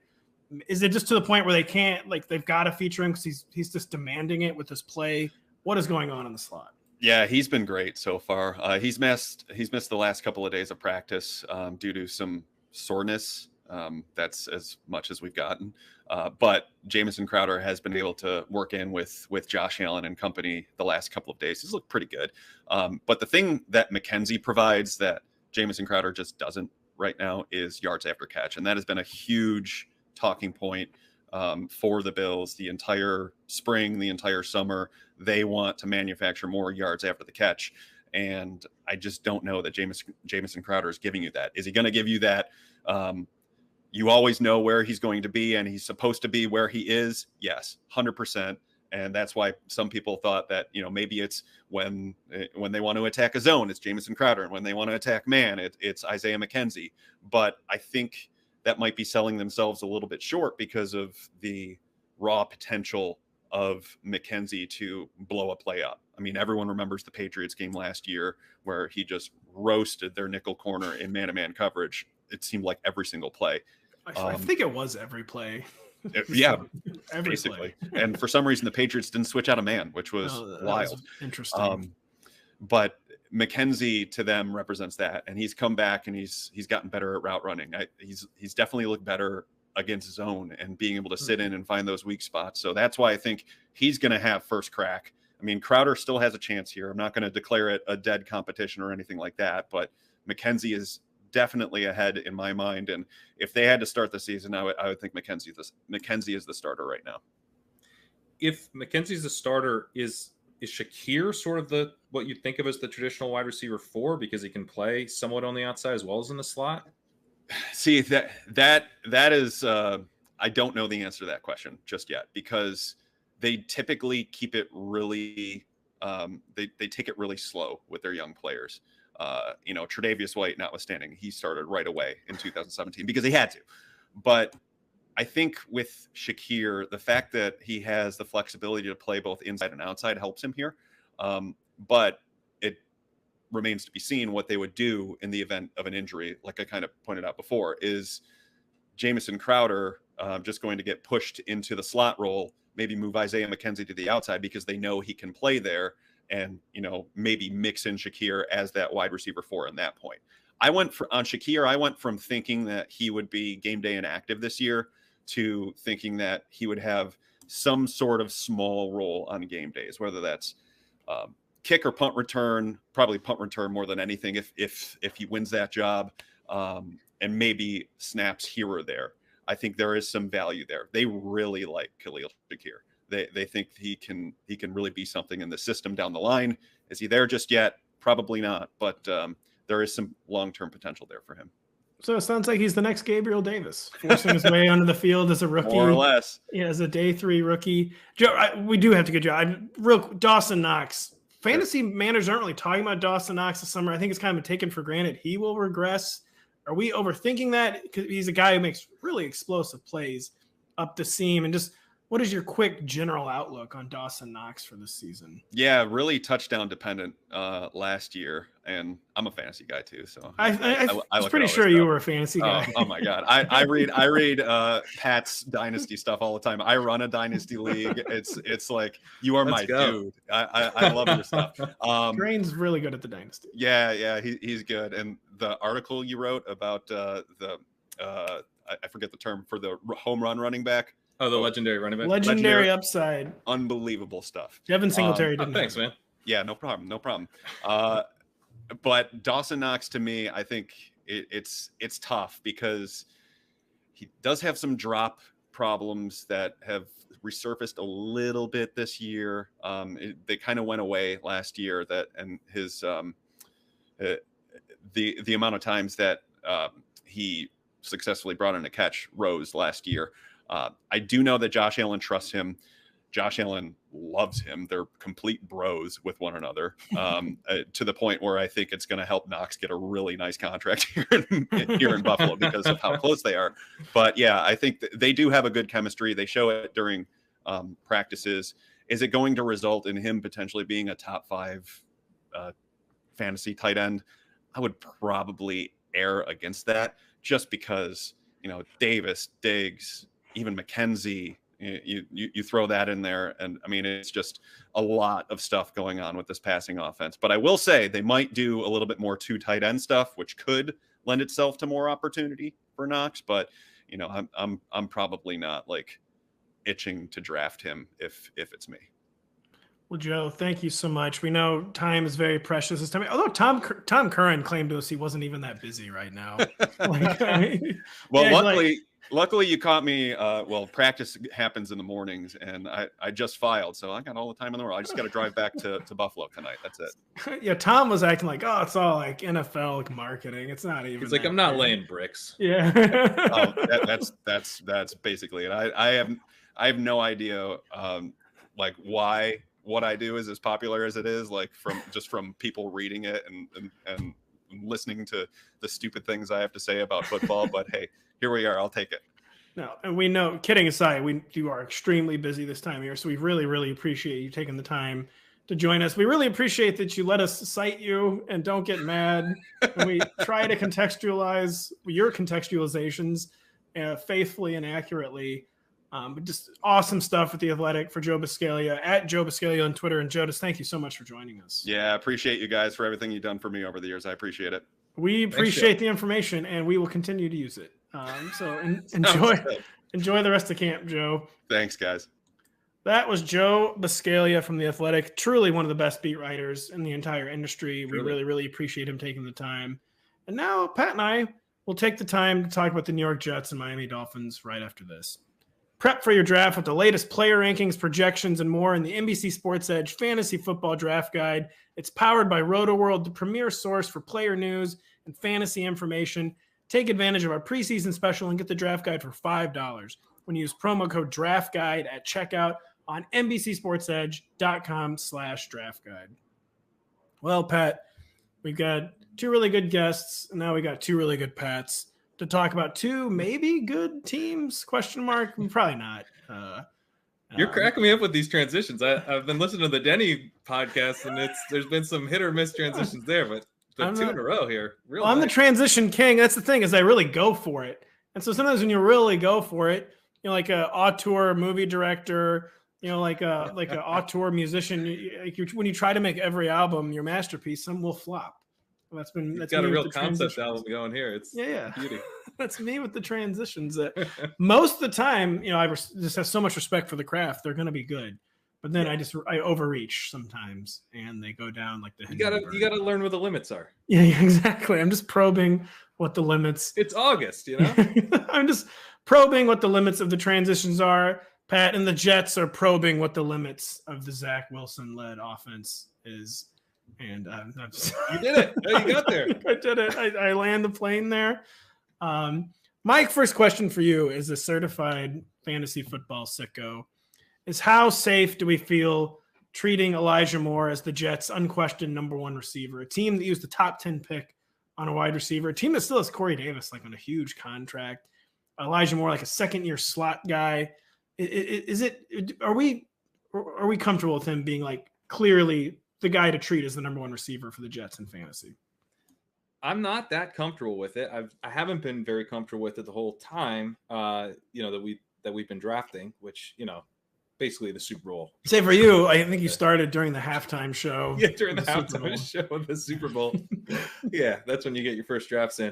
is it just to the point where they can't they've got to feature him because he's just demanding it with his play? What is going on in the slot? Yeah, he's been great so far. He's missed the last couple of days of practice due to some soreness. That's as much as we've gotten. But Jamison Crowder has been able to work in with Josh Allen and company the last couple of days. He's looked pretty good. But the thing that McKenzie provides that Jamison Crowder just doesn't right now is yards after catch. And that has been a huge talking point for the Bills the entire spring, the entire summer. They want to manufacture more yards after the catch. And I just don't know that Jamison Crowder is giving you that. Is he going to give you that? You always know where he's going to be, and he's supposed to be where he is. Yes, 100%. And that's why some people thought that, maybe it's when they want to attack a zone, it's Jamison Crowder. And when they want to attack man, it's Isaiah McKenzie. But I think that might be selling themselves a little bit short because of the raw potential of McKenzie to blow a play up. I mean, everyone remembers the Patriots game last year where he just roasted their nickel corner in man-to-man coverage. It seemed like every single play. I think it was every play. Yeah, every basically. Play. And for some reason, the Patriots didn't switch out a man, which was wild. Was interesting. But McKenzie to them represents that, and he's come back and he's gotten better at route running. He's definitely looked better against zone and being able to sit in and find those weak spots. So that's why I think he's going to have first crack. I mean, Crowder still has a chance here. I'm not going to declare it a dead competition or anything like that, but McKenzie is definitely ahead in my mind. And if they had to start the season, I would think McKenzie is the starter right now. If McKenzie's the starter, is Shakir sort of what you think of as the traditional wide receiver 4 because he can play somewhat on the outside as well as in the slot? See, that is I don't know the answer to that question just yet because they typically keep it really they take it really slow with their young players. Tre'Davious White notwithstanding, he started right away in 2017 because he had to. But I think with Shakir, the fact that he has the flexibility to play both inside and outside helps him here. But it remains to be seen what they would do in the event of an injury. Like I kind of pointed out before, is Jamison Crowder just going to get pushed into the slot role, maybe move Isaiah McKenzie to the outside because they know he can play there, and maybe mix in Shakir as that wide receiver 4 in that point. On Shakir, I went from thinking that he would be game day inactive this year to thinking that he would have some sort of small role on game days, whether that's kick or punt return, probably punt return more than anything if he wins that job, and maybe snaps here or there. I think there is some value there. They really like Khalil Shakir. They think he can really be something in the system down the line. Is he there just yet? Probably not, but there is some long-term potential there for him. So it sounds like he's the next Gabriel Davis, forcing his way onto the field as a rookie. More or less. Yeah, as a day 3 rookie. Joe, we do have to get Joe. Dawson Knox. Fantasy managers aren't really talking about Dawson Knox this summer. I think it's kind of taken for granted he will regress. Are we overthinking that? Because he's a guy who makes really explosive plays up the seam. And just what is your quick general outlook on Dawson Knox for this season? Yeah, really touchdown dependent last year, and I'm a fantasy guy too. So I was pretty sure you were a fantasy guy. Oh my god, I read Pat's dynasty stuff all the time. I run a dynasty league. It's like you are my dude. I love your stuff. Grain's really good at the dynasty. Yeah, he's good. And the article you wrote about I forget the term for the home run running back. Oh, the legendary running back. Legendary upside. Unbelievable stuff. Devin Singletary didn't. Thanks, man. Yeah, no problem. But Dawson Knox, to me, I think it's tough because he does have some drop problems that have resurfaced a little bit this year. They kind of went away last year. And his the amount of times that he successfully brought in a catch rose last year. I do know that Josh Allen trusts him. Josh Allen loves him. They're complete bros with one another, to the point where I think it's going to help Knox get a really nice contract here in Buffalo because of how close they are. But yeah, I think they do have a good chemistry. They show it during practices. Is it going to result in him potentially being a top 5 fantasy tight end? I would probably err against that just because, Davis, Diggs, even McKenzie, you throw that in there. And I mean, it's just a lot of stuff going on with this passing offense. But I will say they might do a little bit more 2 tight end stuff, which could lend itself to more opportunity for Knox. But, I'm probably not like itching to draft him if it's me. Well, Joe, thank you so much. We know time is very precious this time. Although Tom Curran claimed to us he wasn't even that busy right now. Luckily you caught me. Practice happens in the mornings, and I just filed, so I got all the time in the world. I just got to drive back to Buffalo tonight. That's it. Yeah, Tom was acting like, it's all like NFL marketing. It's not even. He's like, I'm not laying bricks. Yeah. That's basically it. I have no idea why what I do is as popular as it is, from people reading it and listening to the stupid things I have to say about football. But hey, here we are. I'll take it. No, and we know, kidding aside, you are extremely busy this time of year. So we really, really appreciate you taking the time to join us. We really appreciate that you let us cite you and don't get mad when we try to contextualize your contextualizations faithfully and accurately. Just awesome stuff with The Athletic for Joe Buscaglia at Joe Buscaglia on Twitter. And Joe, just thank you so much for joining us. Yeah, I appreciate you guys for everything you've done for me over the years. I appreciate it. We appreciate the information, and we will continue to use it. So enjoy the rest of camp, Joe. Thanks, guys. That was Joe Buscaglia from The Athletic, truly one of the best beat writers in the entire industry. We really, really appreciate him taking the time. And now Pat and I will take the time to talk about the New York Jets and Miami Dolphins right after this. Prep for your draft with the latest player rankings, projections, and more in the NBC Sports Edge Fantasy Football Draft Guide. It's powered by RotoWorld, the premier source for player news and fantasy information. Take advantage of our preseason special and get the draft guide for $5 when you use promo code DRAFTGUIDE at checkout on NBCSportsEdge.com/draft guide. Well, Pat, we've got 2 really good guests, and now we got 2 really good Pats to talk about 2 maybe good teams, ? Probably not. You're cracking me up with these transitions. I've been listening to the Denny podcast, and there's been some hit or miss transitions there, but 2 in a row here. I'm the transition king. That's the thing, is I really go for it. And so sometimes when you really go for it, like a auteur movie director, like a auteur musician, when you try to make every album your masterpiece, some will flop. That's got a real concept album going here. It's beauty. That's me with the transitions. Most of the time, you know, I just have so much respect for the craft. They're going to be good. But then I overreach sometimes, and they go down like the. You gotta learn what the limits are. Yeah, exactly. I'm just probing what the limits. It's August, you know. I'm just probing what the limits of the transitions are. Pat and the Jets are probing what the limits of the Zach Wilson-led offense is, and I'm just. You did it. Oh, you got there. I did it. I land the plane there. My first question for you is a certified fantasy football sicko. Is how safe do we feel treating Elijah Moore as the Jets' unquestioned number one receiver? A team that used the top 10 pick on a wide receiver, a team that still has Corey Davis like on a huge contract, Elijah Moore like a second-year slot guy. Are we comfortable with him being like clearly the guy to treat as the number one receiver for the Jets in fantasy? I'm not that comfortable with it. I haven't been very comfortable with it the whole time. You know, that we've been drafting, which, you know, basically the Super Bowl. Say for you, I think you started during the halftime show. Yeah, during the halftime show of the Super Bowl. Yeah, that's when you get your first drafts in.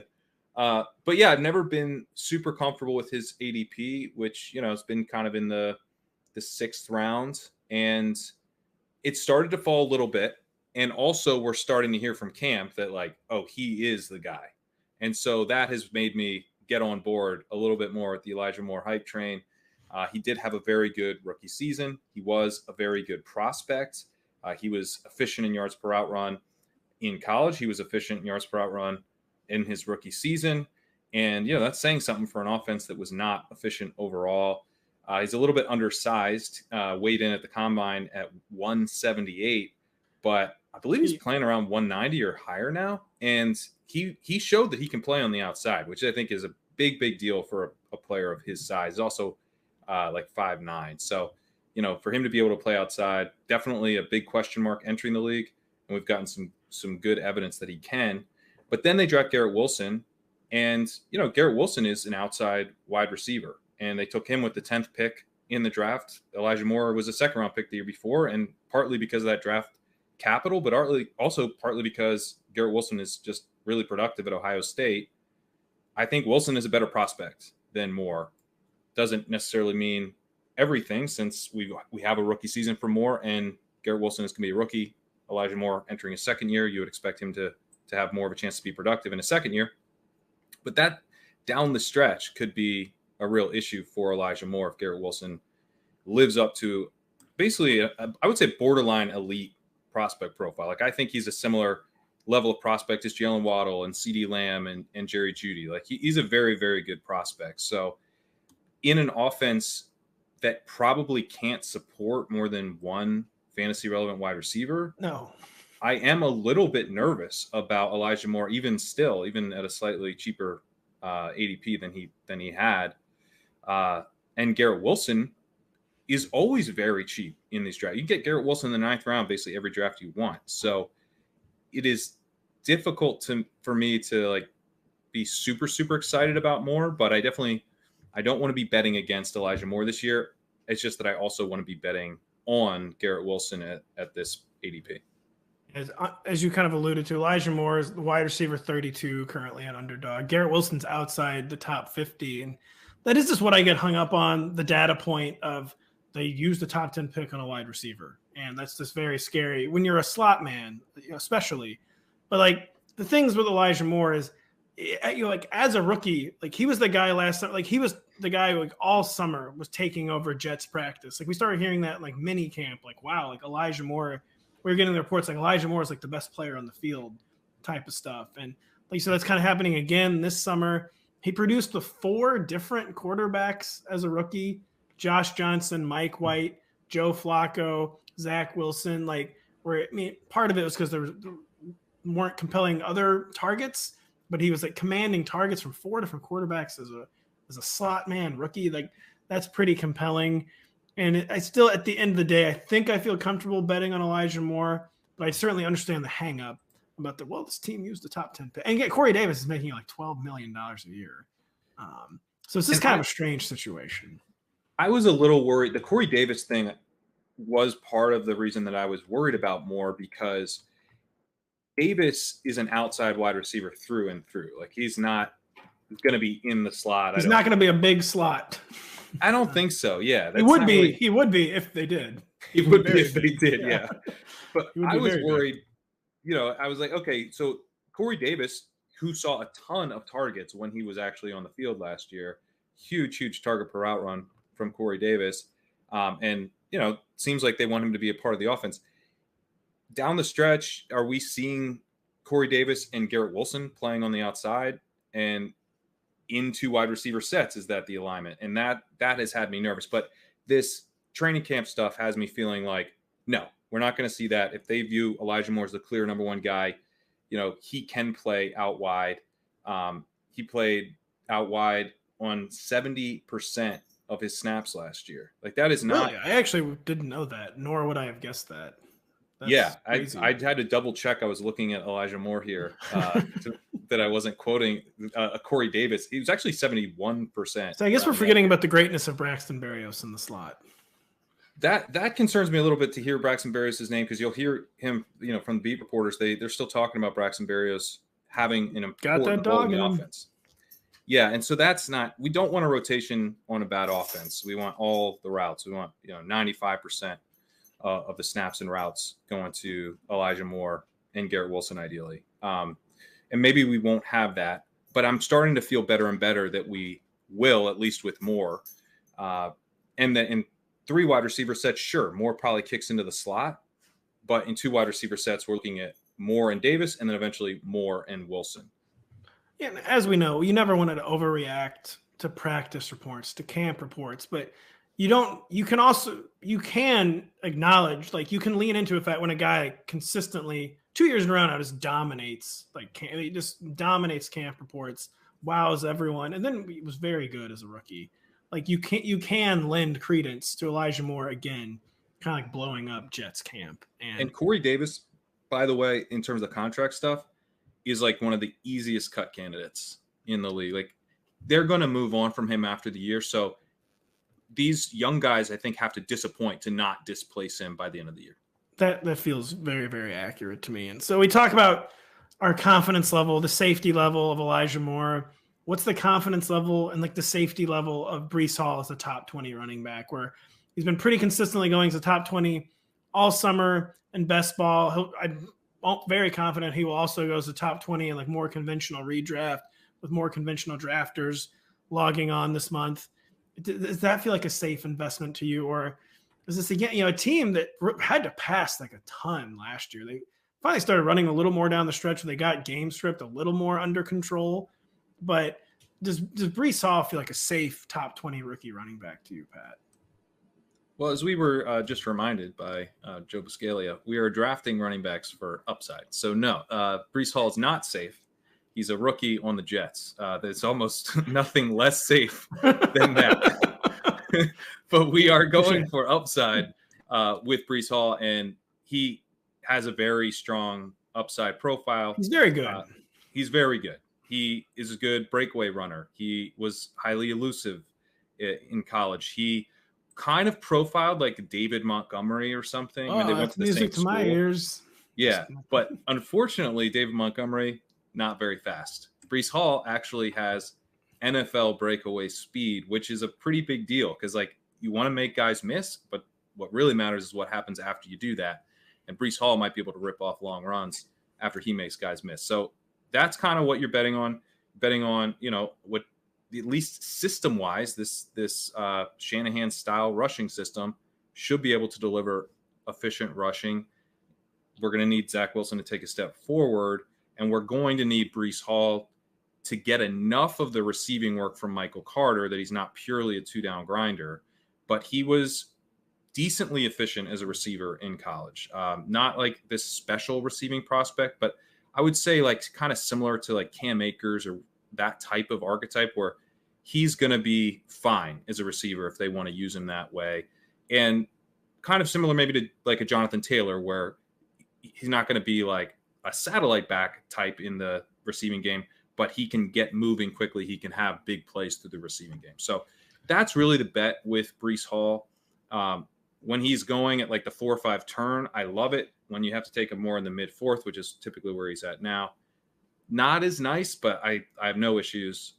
But yeah, I've never been super comfortable with his ADP, which, you know, has been kind of in the 6th round. And it started to fall a little bit. And also we're starting to hear from camp that like, oh, he is the guy. And so that has made me get on board a little bit more at the Elijah Moore hype train. He did have a very good rookie season. He was a very good prospect. He was efficient in yards per out run in college. He was efficient in yards per out run in his rookie season. And, you know, that's saying something for an offense that was not efficient overall. He's a little bit undersized, weighed in at the combine at 178, but I believe he's playing around 190 or higher now. And he showed that he can play on the outside, which I think is a big, big deal for a player of his size. He's also like 5'9". So, you know, for him to be able to play outside, definitely a big question mark entering the league. And we've gotten some good evidence that he can. But then they draft Garrett Wilson. And, you know, Garrett Wilson is an outside wide receiver. And they took him with the 10th pick in the draft. Elijah Moore was a 2nd-round pick the year before, and partly because of that draft capital, but also partly because Garrett Wilson is just really productive at Ohio State. I think Wilson is a better prospect than Moore. Doesn't necessarily mean everything, since we have a rookie season for Moore, and Garrett Wilson is going to be a rookie. Elijah Moore entering his 2nd year, you would expect him to have more of a chance to be productive in his 2nd year. But that down the stretch could be a real issue for Elijah Moore if Garrett Wilson lives up to basically, I would say, borderline elite prospect profile. Like, I think he's a similar level of prospect as Jalen Waddle and CeeDee Lamb and Jerry Jeudy. Like, he's a very, very good prospect. So in an offense that probably can't support more than one fantasy relevant wide receiver, no, I am a little bit nervous about Elijah Moore, even at a slightly cheaper ADP than he had. And Garrett Wilson is always very cheap in these drafts. You get Garrett Wilson in the 9th round, basically every draft you want. So it is difficult for me to like be super, super excited about Moore, but I don't want to be betting against Elijah Moore this year. It's just that I also want to be betting on Garrett Wilson at this ADP. As you kind of alluded to, Elijah Moore is the wide receiver 32 currently at Underdog. Garrett Wilson's outside the top 50. And that is just what I get hung up on, the data point of they use the top 10 pick on a wide receiver. And that's just very scary when you're a slot man, especially. But like the things with Elijah Moore is, like as a rookie, like he was the guy last summer, like he was the guy who like all summer was taking over Jets practice. Like we started hearing that like mini camp, like, wow, like Elijah Moore, we were getting the reports like Elijah Moore is like the best player on the field type of stuff. And like, so that's kind of happening again this summer. He produced with 4 different quarterbacks as a rookie: Josh Johnson, Mike White, Joe Flacco, Zach Wilson. Like, part of it was because there weren't compelling other targets, but he was like commanding targets from 4 different quarterbacks as a slot man rookie. Like, that's pretty compelling. And I still, at the end of the day, I think I feel comfortable betting on Elijah Moore, but I certainly understand the hang up about this team used the top 10 pick. And yet Corey Davis is making like $12 million a year. So it's just kind of a strange situation. I was a little worried. The Corey Davis thing was part of the reason that I was worried about Moore, because Davis is an outside wide receiver through and through. Like, he's not going to be in the slot. He's not going to be a big slot. I don't think so. Yeah, he would be. He would be if they did. He would be if they did. Yeah, but I was worried. Big. I was like, okay, so Corey Davis, who saw a ton of targets when he was actually on the field last year, huge target per route run from Corey Davis, and seems like they want him to be a part of the offense. Down the stretch, are we seeing Corey Davis and Garrett Wilson playing on the outside and into wide receiver sets? Is that the alignment? And that has had me nervous. But this training camp stuff has me feeling like, no, we're not going to see that. If they view Elijah Moore as the clear number one guy, he can play out wide. He played out wide on 70% of his snaps last year. Like, that is not. Really? I actually didn't know that, nor would I have guessed that. That's I had to double check. I was looking at Elijah Moore here that I wasn't quoting Corey Davis. He was actually 71%. So I guess we're forgetting about the greatness of Braxton Berrios in the slot. That concerns me a little bit to hear Braxton Berrios' name, because you'll hear him, from the beat reporters. They're still talking about Braxton Berrios having an important role in the offense. Yeah, and so that's not. We don't want a rotation on a bad offense. We want all the routes. We want 95%. Of the snaps and routes going to Elijah Moore and Garrett Wilson, ideally. And maybe we won't have that, but I'm starting to feel better and better that we will, at least with Moore. And that in 3 wide receiver sets, sure, Moore probably kicks into the slot, but in 2 wide receiver sets, we're looking at Moore and Davis, and then eventually Moore and Wilson. Yeah, and as we know, you never wanted to overreact to practice reports, to camp reports, but you can acknowledge, like, you can lean into a fact when a guy consistently 2 years in a row now just dominates, he just dominates camp reports, wows everyone, and then he was very good as a rookie. Like, you can lend credence to Elijah Moore again, kind of like blowing up Jets camp. And Corey Davis, by the way, in terms of contract stuff, is like one of the easiest cut candidates in the league. Like, they're going to move on from him after the year, so these young guys, I think, have to disappoint to not displace him by the end of the year. That feels very, very accurate to me. And so we talk about our confidence level, the safety level of Elijah Moore. What's the confidence level and the safety level of Breece Hall as a top 20 running back, where he's been pretty consistently going as a top 20 all summer in best ball. I'm very confident he will also go as a top 20 in more conventional redraft with more conventional drafters logging on this month. Does that feel like a safe investment to you, or is this again, a team that had to pass a ton last year? They finally started running a little more down the stretch when they got game script a little more under control. But does Breece Hall feel like a safe top 20 rookie running back to you, Pat? Well, as we were just reminded by Joe Buscaglia, we are drafting running backs for upside. So no, Breece Hall is not safe. He's a rookie on the Jets. There's almost nothing less safe than that. But we are going for upside with Breece Hall, and he has a very strong upside profile. He's very good. He's very good. He is a good breakaway runner. He was highly elusive in college. He kind of profiled like David Montgomery or something. Oh, they went to the music same to my school. ears. Yeah, but unfortunately, David Montgomery, not very fast. Breece Hall actually has NFL breakaway speed, which is a pretty big deal because, you want to make guys miss, but what really matters is what happens after you do that. And Breece Hall might be able to rip off long runs after he makes guys miss. So that's kind of what you're betting on. What at least system-wise, this Shanahan-style rushing system should be able to deliver efficient rushing. We're going to need Zach Wilson to take a step forward, and we're going to need Breece Hall to get enough of the receiving work from Michael Carter that he's not purely a two-down grinder, but he was decently efficient as a receiver in college. Not like this special receiving prospect, but I would say kind of similar to Cam Akers or that type of archetype where he's going to be fine as a receiver if they want to use him that way. And kind of similar maybe to a Jonathan Taylor, where he's not going to be a satellite back type in the receiving game, but he can get moving quickly. He can have big plays through the receiving game. So that's really the bet with Breece Hall. When he's going at the 4 or 5 turn, I love it. When you have to take him more in the mid 4th, which is typically where he's at now, not as nice, but I have no issues,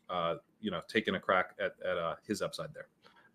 taking a crack at his upside there.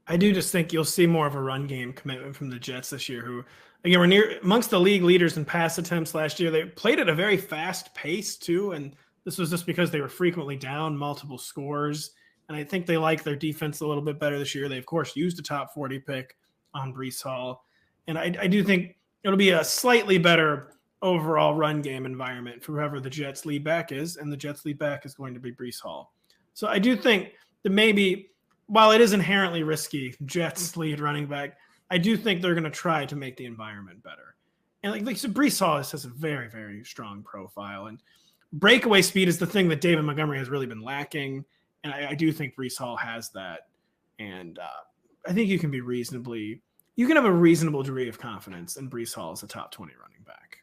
I do just think you'll see more of a run game commitment from the Jets this year, who, again, were near amongst the league leaders in pass attempts last year. They played at a very fast pace too, and this was just because they were frequently down multiple scores. And I think they like their defense a little bit better this year. They, of course, used a top 40 pick on Breece Hall. And I do think it'll be a slightly better overall run game environment for whoever the Jets lead back is, and the Jets lead back is going to be Breece Hall. So I do think that maybe, while it is inherently risky, Jets lead running back, I do think they're going to try to make the environment better. And so Breece Hall has a very, very strong profile, and breakaway speed is the thing that David Montgomery has really been lacking. And I do think Breece Hall has that. And I think you can have a reasonable degree of confidence in Breece Hall as a top 20 running back.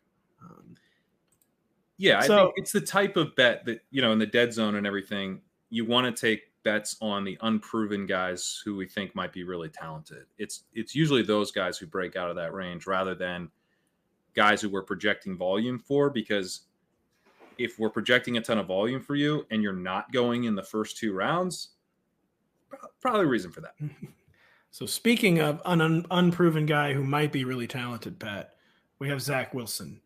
I think it's the type of bet that, in the dead zone and everything, you want to take bets on the unproven guys who we think might be really talented. It's usually those guys who break out of that range rather than guys who we're projecting volume for, because if we're projecting a ton of volume for you and you're not going in the first 2 rounds, probably a reason for that. So speaking of an unproven guy who might be really talented, Pat, we have Zach Wilson.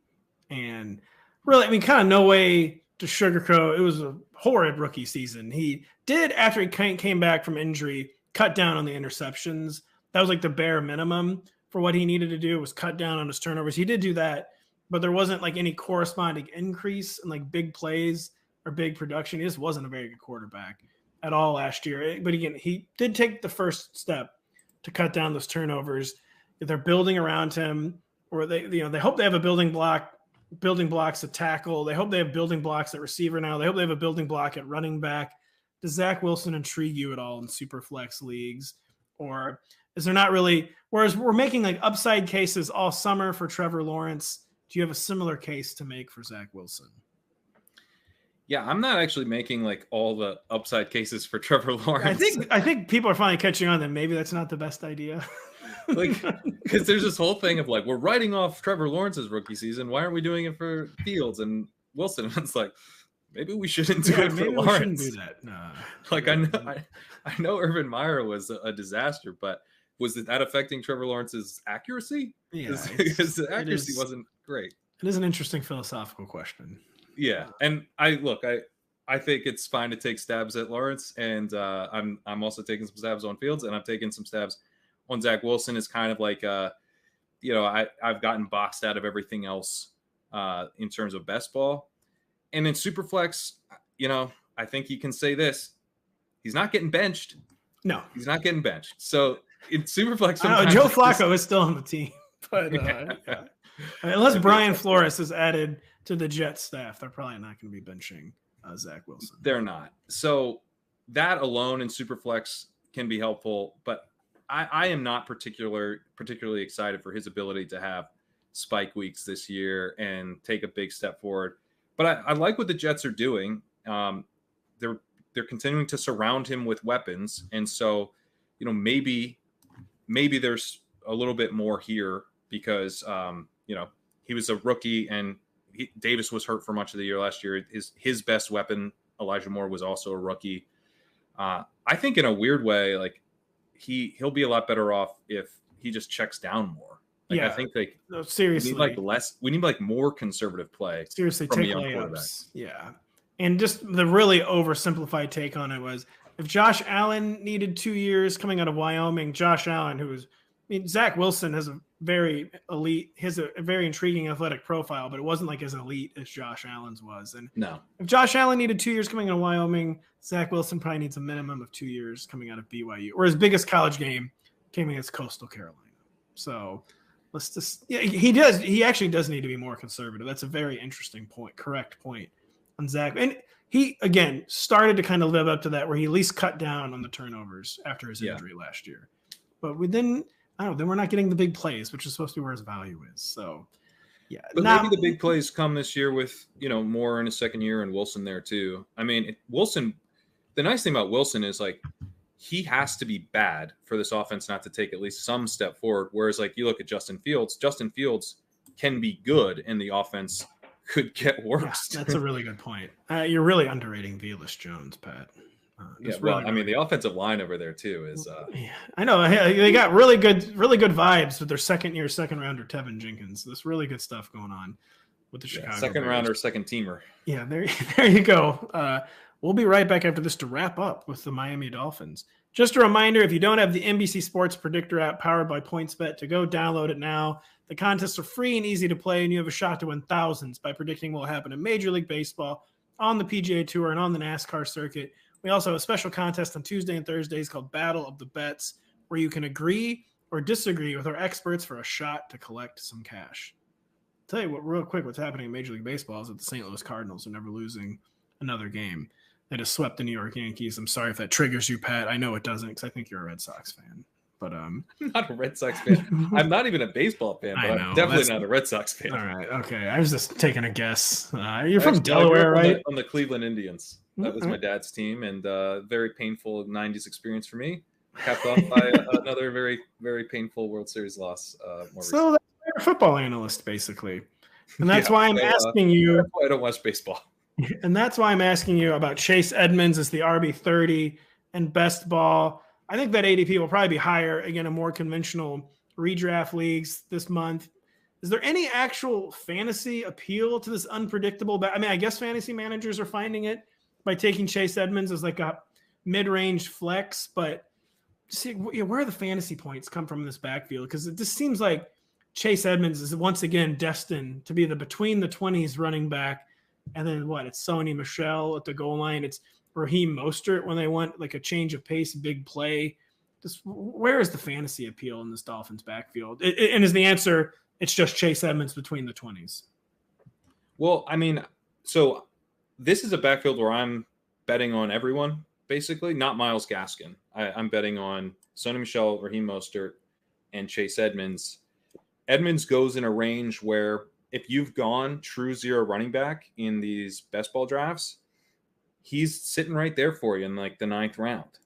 And really, kind of no way to sugarcoat. It was a horrid rookie season. He did, after he came back from injury, cut down on the interceptions. That was the bare minimum for what he needed to do, was cut down on his turnovers. He did do that, but there wasn't any corresponding increase in big plays or big production. He just wasn't a very good quarterback at all last year. But again, he did take the first step to cut down those turnovers. If they're building around him, or they hope they have a building blocks at tackle. They hope they have building blocks at receiver now. They hope they have a building block at running back. Does Zach Wilson intrigue you at all in super flex leagues? Or is there not really, whereas we're making upside cases all summer for Trevor Lawrence, do you have a similar case to make for Zach Wilson? Yeah, I'm not actually making all the upside cases for Trevor Lawrence. I think people are finally catching on that maybe that's not the best idea. Because there's this whole thing of we're writing off Trevor Lawrence's rookie season. Why aren't we doing it for Fields and Wilson? And it's maybe we shouldn't do it for Lawrence. We shouldn't do that. No. I know Urban Meyer was a disaster, but was that affecting Trevor Lawrence's accuracy? Yeah, because the accuracy wasn't great. It is an interesting philosophical question. Yeah, and I think it's fine to take stabs at Lawrence, and I'm also taking some stabs on Fields, and I'm taking some stabs on Zach Wilson. Is kind of I've gotten boxed out of everything else in terms of best ball, and in Superflex, I think you can say this: he's not getting benched. No, he's not getting benched. So in Superflex, Joe Flacco is still on the team, but yeah. Unless Brian Flores is added to the Jets staff, they're probably not going to be benching Zach Wilson. They're not. So that alone in Superflex can be helpful, but I am not particularly excited for his ability to have spike weeks this year and take a big step forward. But I like what the Jets are doing. They're continuing to surround him with weapons, and so maybe there's a little bit more here because he was a rookie and Davis was hurt for much of the year last year. His best weapon, Elijah Moore, was also a rookie. I think in a weird way, he'll be a lot better off if he just checks down more. I think seriously, we need more conservative play. Seriously, from take layups. Yeah. And just the really oversimplified take on it was, if Josh Allen needed 2 years coming out of Wyoming, Josh Allen, Zach Wilson has a very elite, a very intriguing athletic profile, but it wasn't as elite as Josh Allen's was. And no, if Josh Allen needed 2 years coming out of Wyoming, Zach Wilson probably needs a minimum of 2 years coming out of BYU, or his biggest college game came against Coastal Carolina. So let's just, he actually does need to be more conservative. That's a very interesting point, correct point on Zach. And he, again, started to kind of live up to that, where he at least cut down on the turnovers after his injury last year. But then we're not getting the big plays, which is supposed to be where his value is. So, yeah. But maybe the big plays come this year with, Moore in his second year and Wilson there too. I mean, Wilson, the nice thing about Wilson is he has to be bad for this offense not to take at least some step forward. Whereas you look at Justin Fields can be good and the offense could get worse. Yeah, that's a really good point. You're really underrating Velus Jones, Pat. Yeah, well, I mean, the offensive line over there too is. Yeah, I know they got really good vibes with their second rounder Tevin Jenkins. There's really good stuff going on with the Chicago second Bears. rounder, second teamer. Yeah, there you go. We'll be right back after this to wrap up with the Miami Dolphins. Just a reminder, if you don't have the NBC Sports Predictor app powered by PointsBet, to go download it now. The contests are free and easy to play, and you have a shot to win thousands by predicting what will happen in Major League Baseball, on the PGA Tour, and on the NASCAR circuit. We also have a special contest on Tuesday and Thursdays called Battle of the Bets, where you can agree or disagree with our experts for a shot to collect some cash. I'll tell you what, real quick, what's happening in Major League Baseball is that the St. Louis Cardinals are never losing another game. They just swept the New York Yankees. I'm sorry if that triggers you, Pat. I know it doesn't because I think you're a Red Sox fan. But I'm not a Red Sox fan. I'm not even a baseball fan, but I'm definitely not a Red Sox fan. All right. Okay. I was just taking a guess. You're from Delaware, right? On the Cleveland Indians. That was my dad's team, and very painful 90s experience for me. Capped off by another very, very painful World Series loss. So that's a football analyst, basically. And that's why I'm asking you. That's why I don't watch baseball. And that's why I'm asking you about Chase Edmonds as the RB30 and best ball. I think that ADP will probably be higher, again, in more conventional redraft leagues this month. Is there any actual fantasy appeal to this unpredictable? I mean, I guess fantasy managers are finding it by taking Chase Edmonds as like a mid-range flex, but see, where are the fantasy points come from in this backfield? Because it just seems like Chase Edmonds is once again destined to be the between the 20s running back. And then it's Sony Michel at the goal line. It's Raheem Mostert when they want like a change of pace, big play. Just where is the fantasy appeal in this Dolphins backfield? And is the answer it's just Chase Edmonds between the 20s? Well, I mean, so this is a backfield where I'm betting on everyone, basically, not Myles Gaskin. I'm betting on Sony Michel, Raheem Mostert, and Chase Edmonds. Edmonds goes in a range where if you've gone true zero running back in these best ball drafts, he's sitting right there for you in like the 9th round.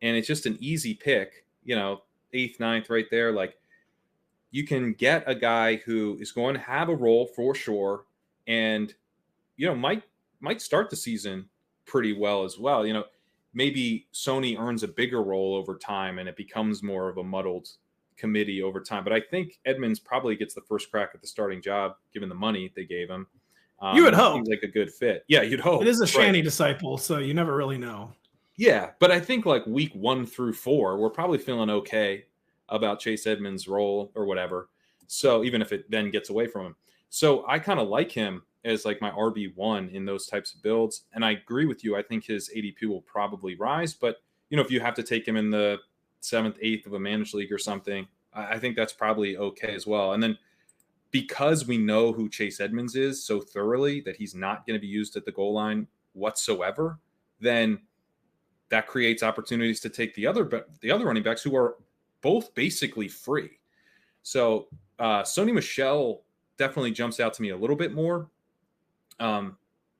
And it's just an easy pick, 8th, 9th right there. Like you can get a guy who is going to have a role for sure. And, might start the season pretty well as well. Maybe Sony earns a bigger role over time and it becomes more of a muddled committee over time. But I think Edmonds probably gets the first crack at the starting job, given the money they gave him. You would hope. Seems like a good fit. Yeah, you'd hope. It is a Shanny disciple, so you never really know. Yeah, but I think like week 1 through 4, we're probably feeling okay about Chase Edmonds' role or whatever. So even if it then gets away from him. So I kind of like him as like my RB1 in those types of builds. And I agree with you. I think his ADP will probably rise. But, if you have to take him in the 7th, 8th of a managed league or something, I think that's probably okay as well. And then because we know who Chase Edmonds is so thoroughly that he's not going to be used at the goal line whatsoever, then that creates opportunities to take the other running backs who are both basically free. So Sony Michel definitely jumps out to me a little bit more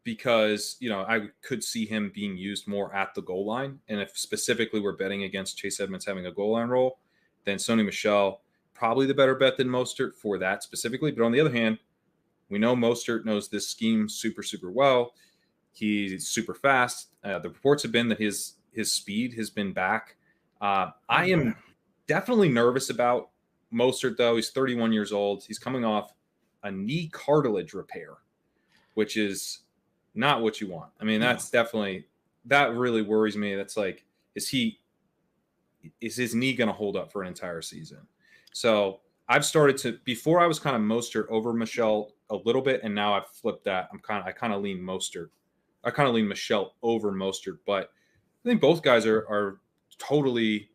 because, I could see him being used more at the goal line. And if specifically we're betting against Chase Edmonds having a goal line role, then Sony Michel, probably the better bet than Mostert for that specifically. But on the other hand, we know Mostert knows this scheme super, super well. He's super fast. The reports have been that his speed has been back. I am definitely nervous about Mostert, though. He's 31 years old. He's coming off a knee cartilage repair, which is not what you want. I mean, that's definitely, that really worries me. That's like, is his knee going to hold up for an entire season? So I've started to, before I was kind of Mostert over Michel a little bit, and now I've flipped that. I kind of lean Mostert. I kind of lean Michel over Mostert, but I think both guys are totally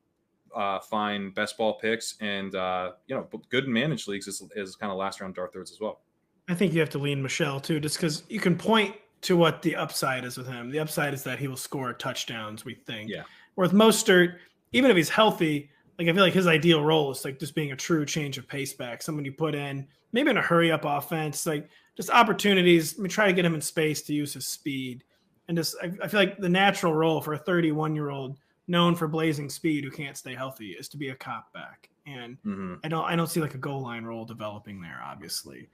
fine best ball picks, and good in managed leagues as kind of last round dart throws as well. I think you have to lean Michel too, just because you can point to what the upside is with him. The upside is that he will score touchdowns, we think. Yeah. Where with Mostert, even if he's healthy, like I feel like his ideal role is like just being a true change of pace back, someone you put in, maybe in a hurry up offense, like just opportunities. I mean, try to get him in space to use his speed. And just, I feel like the natural role for a 31-year-old known for blazing speed who can't stay healthy is to be a cop back. And I don't see like a goal line role developing there, obviously.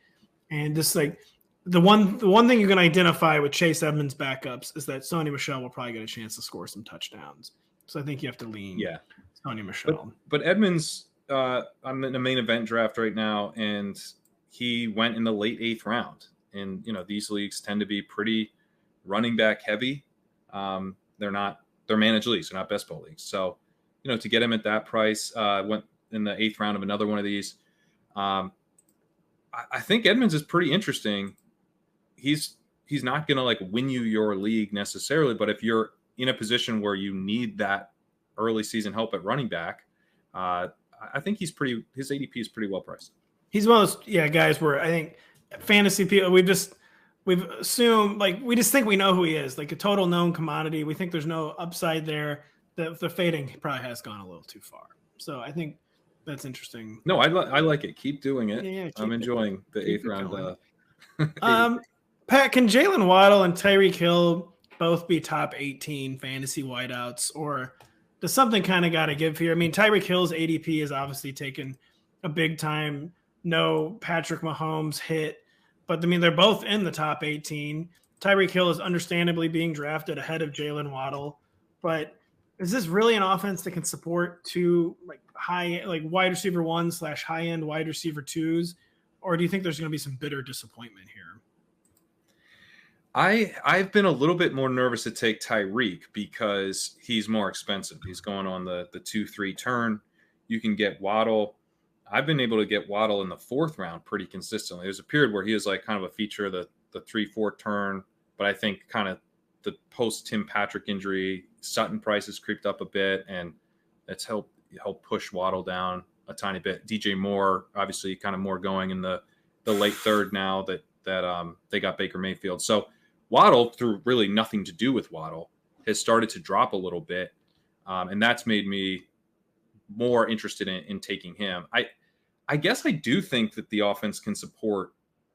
And just like the one thing you can identify with Chase Edmonds backups is that Sony Michel will probably get a chance to score some touchdowns. So I think you have to lean Sony Michel. But Edmonds, I'm in a main event draft right now, and he went in the late 8th round. And, these leagues tend to be pretty running back heavy. They're managed leagues. They're not best ball leagues. So, to get him at that price, went in the 8th round of another one of these. I think Edmonds is pretty interesting. He's not going to win you your league necessarily, but if you're in a position where you need that early season help at running back, I think his ADP is pretty well priced. He's one of those guys where I think fantasy people we've assumed we just think we know who he is, like a total known commodity. We think there's no upside there. The fading probably has gone a little too far. So I think that's interesting. No, I like it. Keep doing it. Yeah, I'm enjoying the 8th round. Pat, can Jalen Waddle and Tyreek Hill both be top 18 fantasy wideouts, or does something kind of got to give here? I mean, Tyreek Hill's ADP has obviously taken a big time. No Patrick Mahomes hit, but I mean, they're both in the top 18. Tyreek Hill is understandably being drafted ahead of Jalen Waddle, but is this really an offense that can support two wide receiver 1/ high end wide receiver 2s, or do you think there's going to be some bitter disappointment here? I've been a little bit more nervous to take Tyreek because he's more expensive. He's going on the 2-3 turn. You can get Waddle. I've been able to get Waddle in the 4th round pretty consistently. There's a period where he was kind of a feature of the 3-4 turn, but I think kind of the post Tim Patrick injury, Sutton prices creeped up a bit, and it's helped push Waddle down a tiny bit. DJ Moore, obviously, kind of more going in the late 3rd now that they got Baker Mayfield. So Waddle, through really nothing to do with Waddle, has started to drop a little bit, and that's made me more interested in taking him. I guess I do think that the offense can support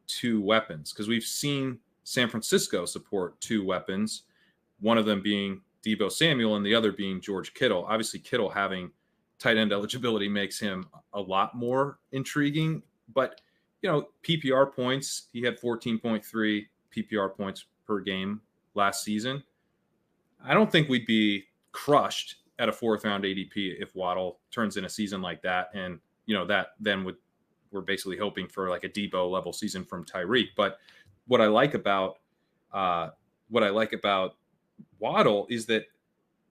2 weapons, because we've seen San Francisco support 2 weapons, one of them being Deebo Samuel and the other being George Kittle. Obviously, Kittle having tight end eligibility makes him a lot more intriguing, but PPR points, he had 14.3 PPR points per game last season. I don't think we'd be crushed at a 4th round ADP if Waddle turns in a season like that, and that then we're basically hoping for a Deebo level season from Tyreek. But what I like about Waddle is that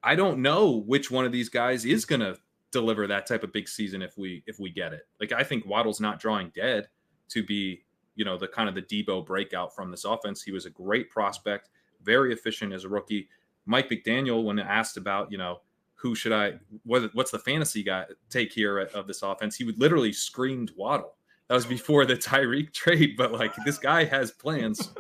I don't know which one of these guys is going to deliver that type of big season if we get it. I think Waddle's not drawing dead to be the kind of the Deebo breakout from this offense. He was a great prospect, very efficient as a rookie. Mike McDaniel, when asked about what's the fantasy guy take here of this offense, he would literally screamed Waddle. That was before the Tyreek trade, but this guy has plans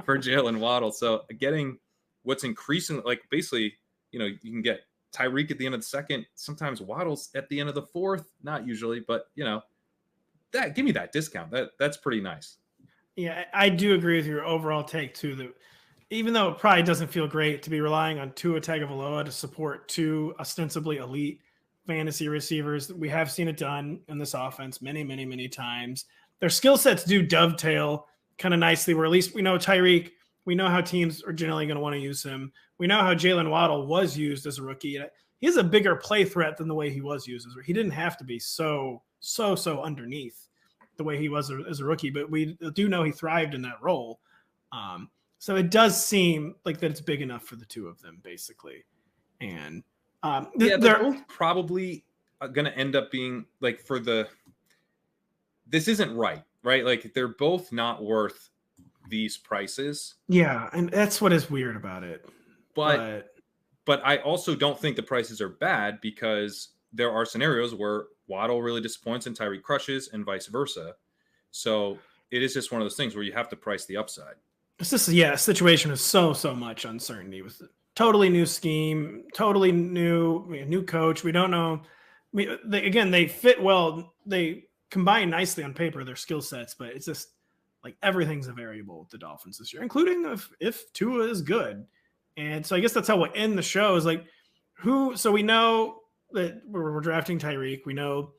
for Jalen Waddle. So getting what's increasing, basically, you can get Tyreek at the end of the 2nd, sometimes Waddle's at the end of the 4th, not usually, but that give me that discount. That's pretty nice. Yeah, I do agree with your overall take too, that even though it probably doesn't feel great to be relying on Tua Tagovailoa to support 2 ostensibly elite fantasy receivers, we have seen it done in this offense many, many, many times. Their skill sets do dovetail kind of nicely, where at least we know Tyreek, we know how teams are generally going to want to use him. We know how Jalen Waddle was used as a rookie. He has a bigger play threat than the way he was used. He didn't have to be so underneath the way he was as a rookie, but we do know he thrived in that role. So it does seem like that it's big enough for the 2 of them, basically. And they're both probably going to end up being this isn't right? They're both not worth these prices. Yeah, and that's what is weird about it. But I also don't think the prices are bad, because there are scenarios where Waddle really disappoints and Tyreek crushes, and vice versa. So it is just one of those things where you have to price the upside. It's just a situation with so much uncertainty, with totally new scheme, totally new coach. We don't know. They fit well. They combine nicely on paper, their skill sets, but it's just everything's a variable with the Dolphins this year, including if Tua is good. And so I guess that's how we'll end the show is who. So we know that we're drafting Tyreek. We know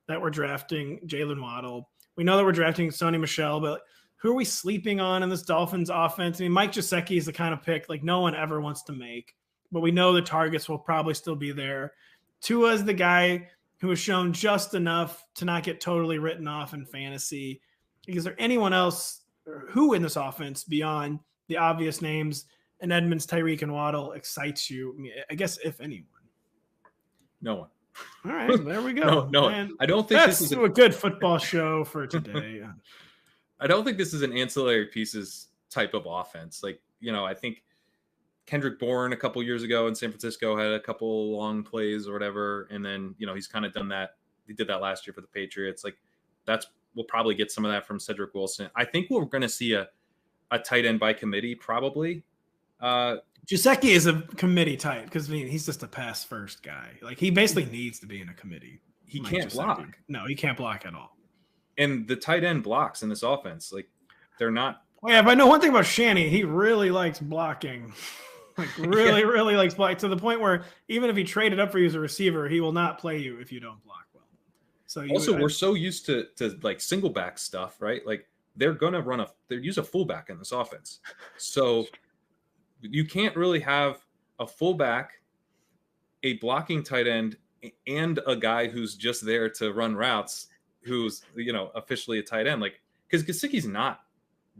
that we're drafting Jalen Waddle. We know that we're drafting Sony Michel, but who are we sleeping on in this Dolphins offense? I mean, Mike Gesicki is the kind of pick like no one ever wants to make, but we know the targets will probably still be there. Tua is the guy who has shown just enough to not get totally written off in fantasy. Is there anyone else who in this offense beyond the obvious names and Edmonds, Tyreek, and Waddle excites you? I mean, I guess if anyone. No one. All right, there we go. No, Man, I don't think that's this is a good football show for today. I don't think this is an ancillary pieces type of offense. Like, I think Kendrick Bourne a couple years ago in San Francisco had a couple long plays or whatever. And then, he's kind of done that. He did that last year for the Patriots. Like we'll probably get some of that from Cedric Wilson. I think we're going to see a tight end by committee probably. Gesicki is a committee type because he's just a pass first guy. Like he basically needs to be in a committee. He can't block. No, he can't block at all. And the tight end blocks in this offense, like they're not. Well, yeah, but I know one thing about Shanny, he really likes blocking. Like really likes blocking to the point where even if he traded up for you as a receiver, he will not play you if you don't block well. So we're so used to like single back stuff, right? Like they're gonna use a fullback in this offense. So you can't really have a fullback, a blocking tight end, and a guy who's just there to run routes, who's officially a tight end. Like because Gesicki's not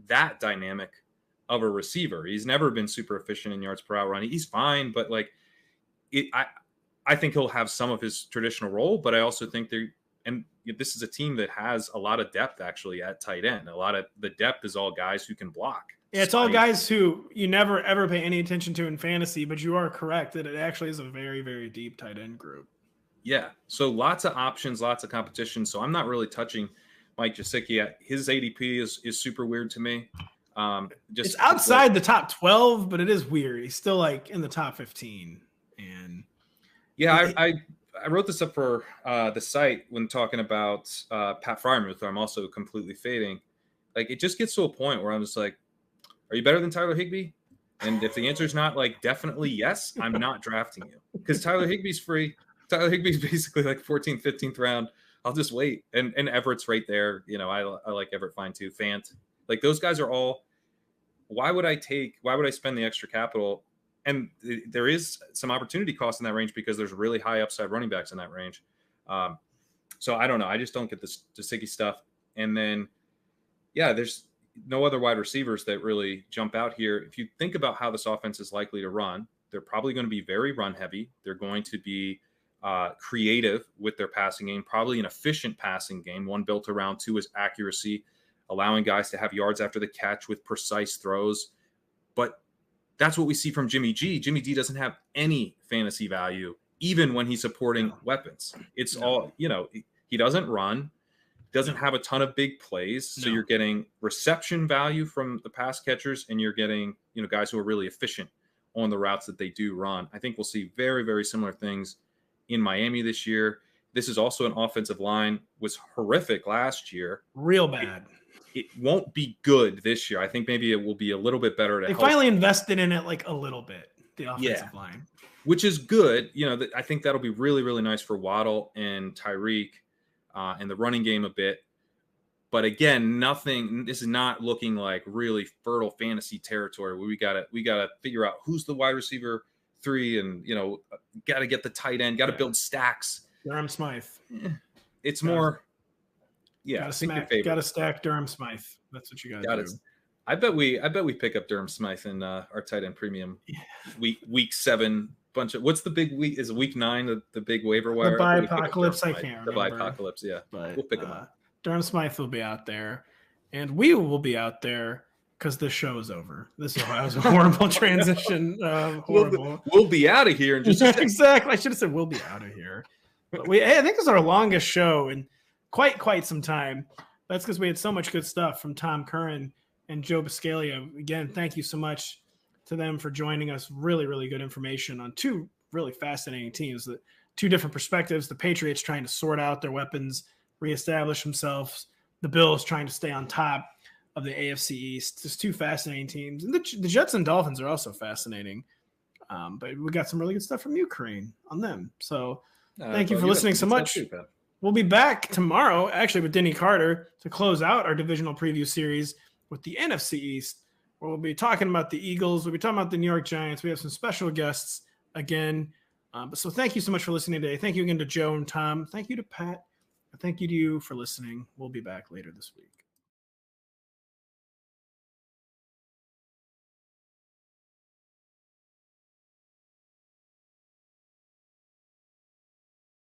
that dynamic of a receiver. He's never been super efficient in yards per out run. He's fine, but like I think he'll have some of his traditional role, but I also think this is a team that has a lot of depth actually at tight end. A lot of the depth is all guys who can block. Yeah, it's all guys who you never ever pay any attention to in fantasy, but you are correct that it actually is a very, very deep tight end group. Yeah, so lots of options, lots of competition. So I'm not really touching Mike Gesicki. His ADP is super weird to me. It's outside the top 12, but it is weird. He's still like in the top 15. And yeah, I wrote this up for the site when talking about Pat Freiermuth, who I'm also completely fading. Like it just gets to a point where I'm just like, are you better than Tyler Higbee? And if the answer is not like definitely yes, I'm not drafting you because Tyler Higbee's free. Tyler Higbee's basically like 14th, 15th round. I'll just wait. And Everett's right there. I like Everett fine too. Fant. Like those guys are all. Why would I spend the extra capital? And there is some opportunity cost in that range because there's really high upside running backs in that range. So I don't know. I just don't get this Gesicki stuff. And then, yeah, there's no other wide receivers that really jump out here. If you think about how this offense is likely to run, they're probably going to be very run heavy. They're going to be creative with their passing game, probably an efficient passing game, one built around Tua's accuracy, allowing guys to have yards after the catch with precise throws. But that's what we see from Jimmy G. Jimmy G doesn't have any fantasy value, even when he's supporting weapons. It's all, he doesn't run, doesn't have a ton of big plays. So you're getting reception value from the pass catchers, and you're getting, guys who are really efficient on the routes that they do run. I think we'll see very, very similar things in Miami this year. This is also an offensive line was horrific last year. Real bad. It won't be good this year. I think maybe it will be a little bit better. They finally invested in it like a little bit, the offensive line. Which is good. I think that'll be really, really nice for Waddle and Tyreek and the running game a bit. But again, this is not looking like really fertile fantasy territory where we gotta figure out who's the wide receiver 3 and, got to get the tight end, got to build stacks. Durham Smythe. It's more... Yeah, got to stack Durham Smythe. That's what you got to do. I bet we pick up Durham Smythe in our tight end premium week 7 bunch of what's the big week? Is week 9 the big waiver wire? The buy apocalypse. I can't remember. The buy apocalypse. Yeah, but we'll pick them up. Durham Smythe will be out there, and we will be out there because this show is over. That was a horrible transition. Horrible. We'll be out of here in just exactly. I should have said we'll be out of here. But I think it's our longest show and quite some time. That's because we had so much good stuff from Tom Curran and Joe Buscaglia. Again, thank you so much to them for joining us. Really, really good information on 2 really fascinating teams. 2 different perspectives. The Patriots trying to sort out their weapons, reestablish themselves. The Bills trying to stay on top of the AFC East. Just 2 fascinating teams. And the Jets and Dolphins are also fascinating. But we got some really good stuff from you, Curran, on them. So thank you for listening so much. We'll be back tomorrow, actually, with Denny Carter to close out our divisional preview series with the NFC East, where we'll be talking about the Eagles. We'll be talking about the New York Giants. We have some special guests again. So thank you so much for listening today. Thank you again to Joe and Tom. Thank you to Pat. Thank you to you for listening. We'll be back later this week.